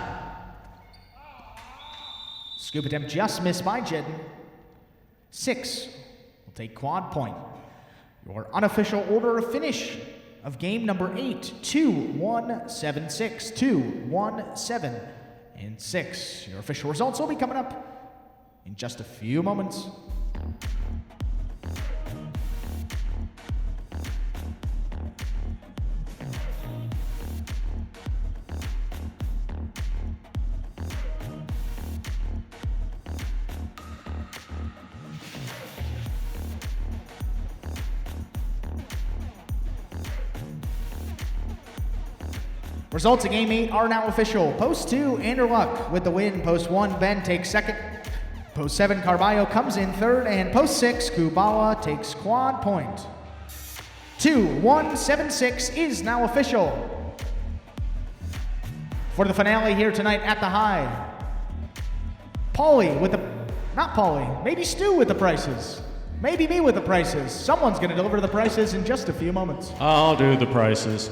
Scoop attempt just missed by Jedden. 6 will take quad point. Your unofficial order of finish of game number 8, 2, 1, 7, 6, 2, 1, 7, and 6. Your official results will be coming up in just a few moments. Results of Game 8 are now official. Post 2, Anderluck with the win. Post 1, Ben takes second. Post 7, Carballo comes in third. And post 6, Kubala takes quad point. 2-1-7-6 is now official. For the finale here tonight at the High, Paulie with the, not Paulie, maybe Stu with the prices. Maybe me with the prices. Someone's going to deliver the prices in just a few moments. I'll do the prices.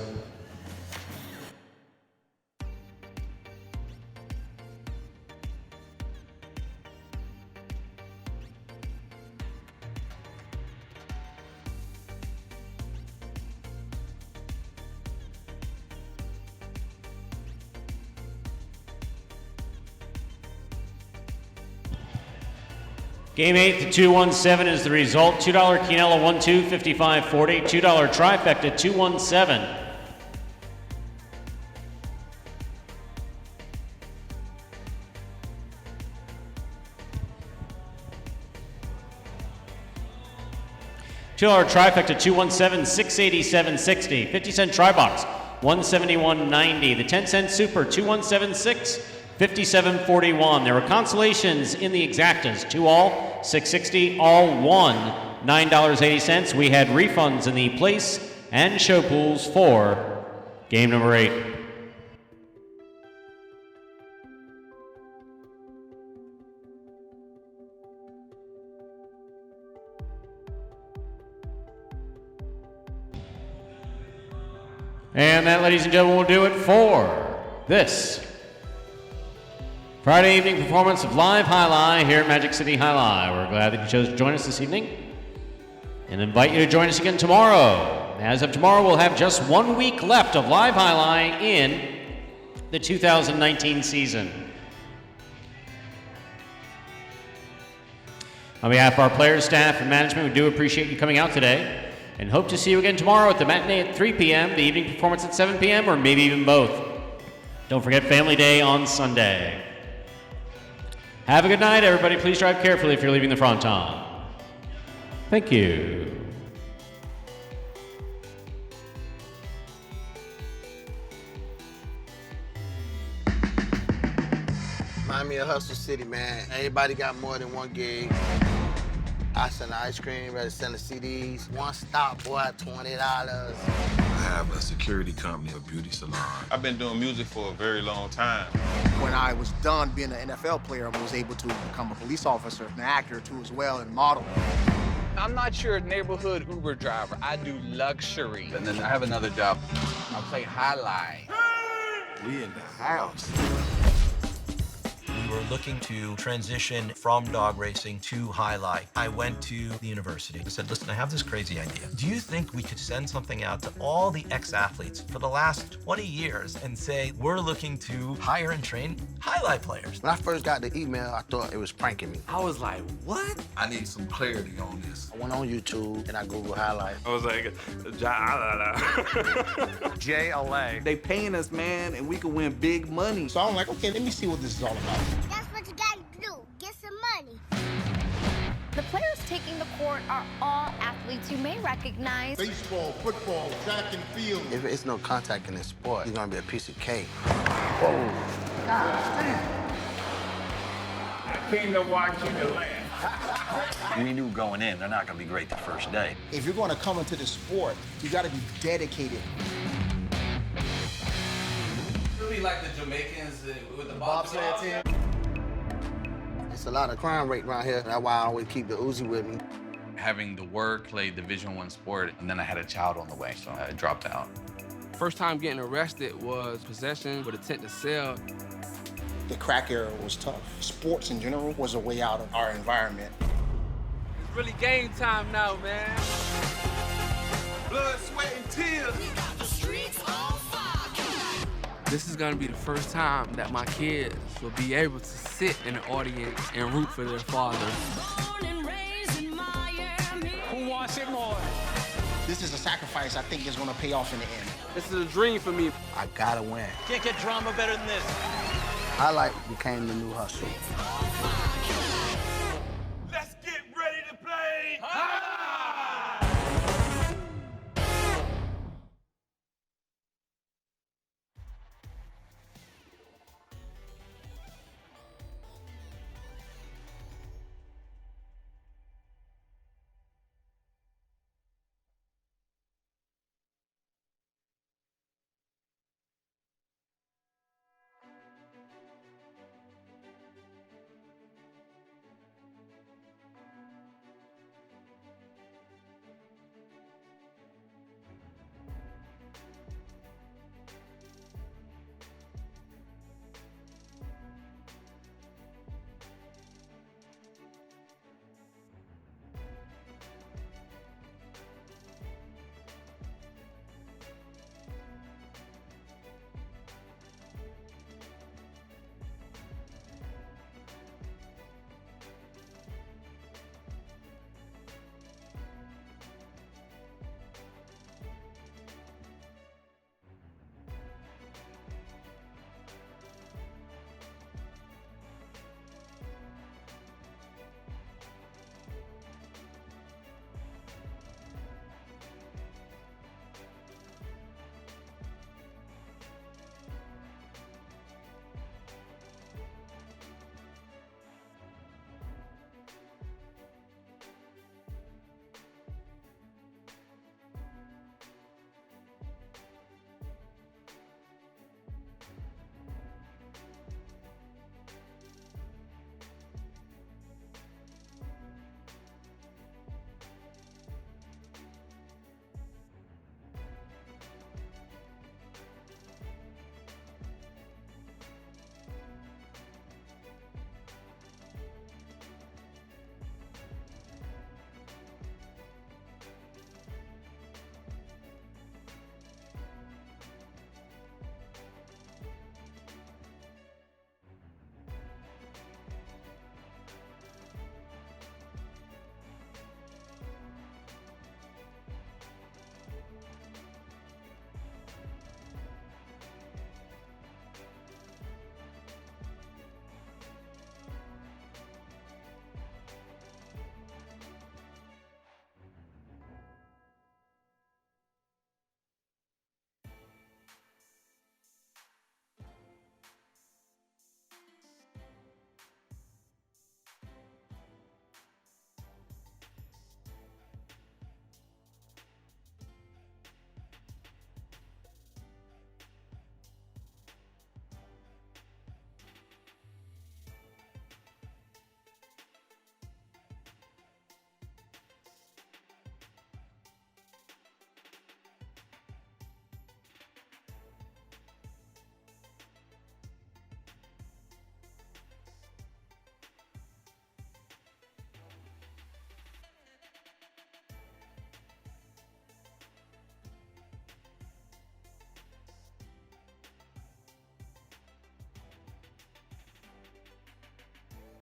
Game 8, the 2-1-7 is the result. $2 Quinella 1-2, 55-40. $2 trifecta 2-1-7. $2 trifecta, 217-687-60. 50-cent tri-box, 171.90. The 10-cent super, 2176, 57.41. There were consolations in the exactas, 2 all, 660, all 1, $9.80. We had refunds in the place and show pools for game number 8. And that, ladies and gentlemen, will do it for this Friday evening performance of Live Highlight here at Magic City Jai-Alai. We're glad that you chose to join us this evening and invite you to join us again tomorrow. As of tomorrow, we'll have just 1 week left of Live Highlight in the 2019 season. On behalf of our players, staff, and management, we do appreciate you coming out today and hope to see you again tomorrow at the matinee at 3 p.m., the evening performance at 7 p.m., or maybe even both. Don't forget Family Day on Sunday. Have a good night, everybody. Please drive carefully if you're leaving the fronton. Thank you. Miami a hustle city, man. Everybody got more than one gig. I sell ice cream, ready to sell the CDs. One stop, boy, $20. I have a security company, a beauty salon. I've been doing music for a very long time. When I was done being an NFL player, I was able to become a police officer, an actor too as well, and model. I'm not your neighborhood Uber driver. I do luxury. And then I have another job. I play highlight. We in the house. We were looking to transition from dog racing to highlight. I went to the university. I said, listen, I have this crazy idea. Do you think we could send something out to all the ex-athletes for the last 20 years and say, we're looking to hire and train highlight players? When I first got the email, I thought it was pranking me. I was like, what? I need some clarity on this. I went on YouTube and I Googled highlight. I was like, Jai-Alai. Jai-Alai. They paying us, man, and we can win big money. So I'm like, okay, let me see what this is all about. That's what you gotta do. Get some money. The players taking the court are all athletes you may recognize. Baseball, football, track and field. If it's no contact in this sport, he's gonna be a piece of cake. Whoa. God damn. I came to watch you to laugh. We knew going in, they're not going to be great the first day. If you're going to come into the sport, you got to be dedicated. Really like the Jamaicans with the bobsled team. It's a lot of crime rate around here. That's why I always keep the Uzi with me. Having the work, play Division I sport, and then I had a child on the way, so I dropped out. First time getting arrested was possession with intent to sell. The crack era was tough. Sports in general was a way out of our environment. It's really game time now, man. Blood, sweat, and tears. This is gonna be the first time that my kids will be able to sit in the audience and root for their father. Who wants it more? This is a sacrifice I think is going to pay off in the end. This is a dream for me. I gotta win. Can't get drama better than this. Highlight became the new hustle.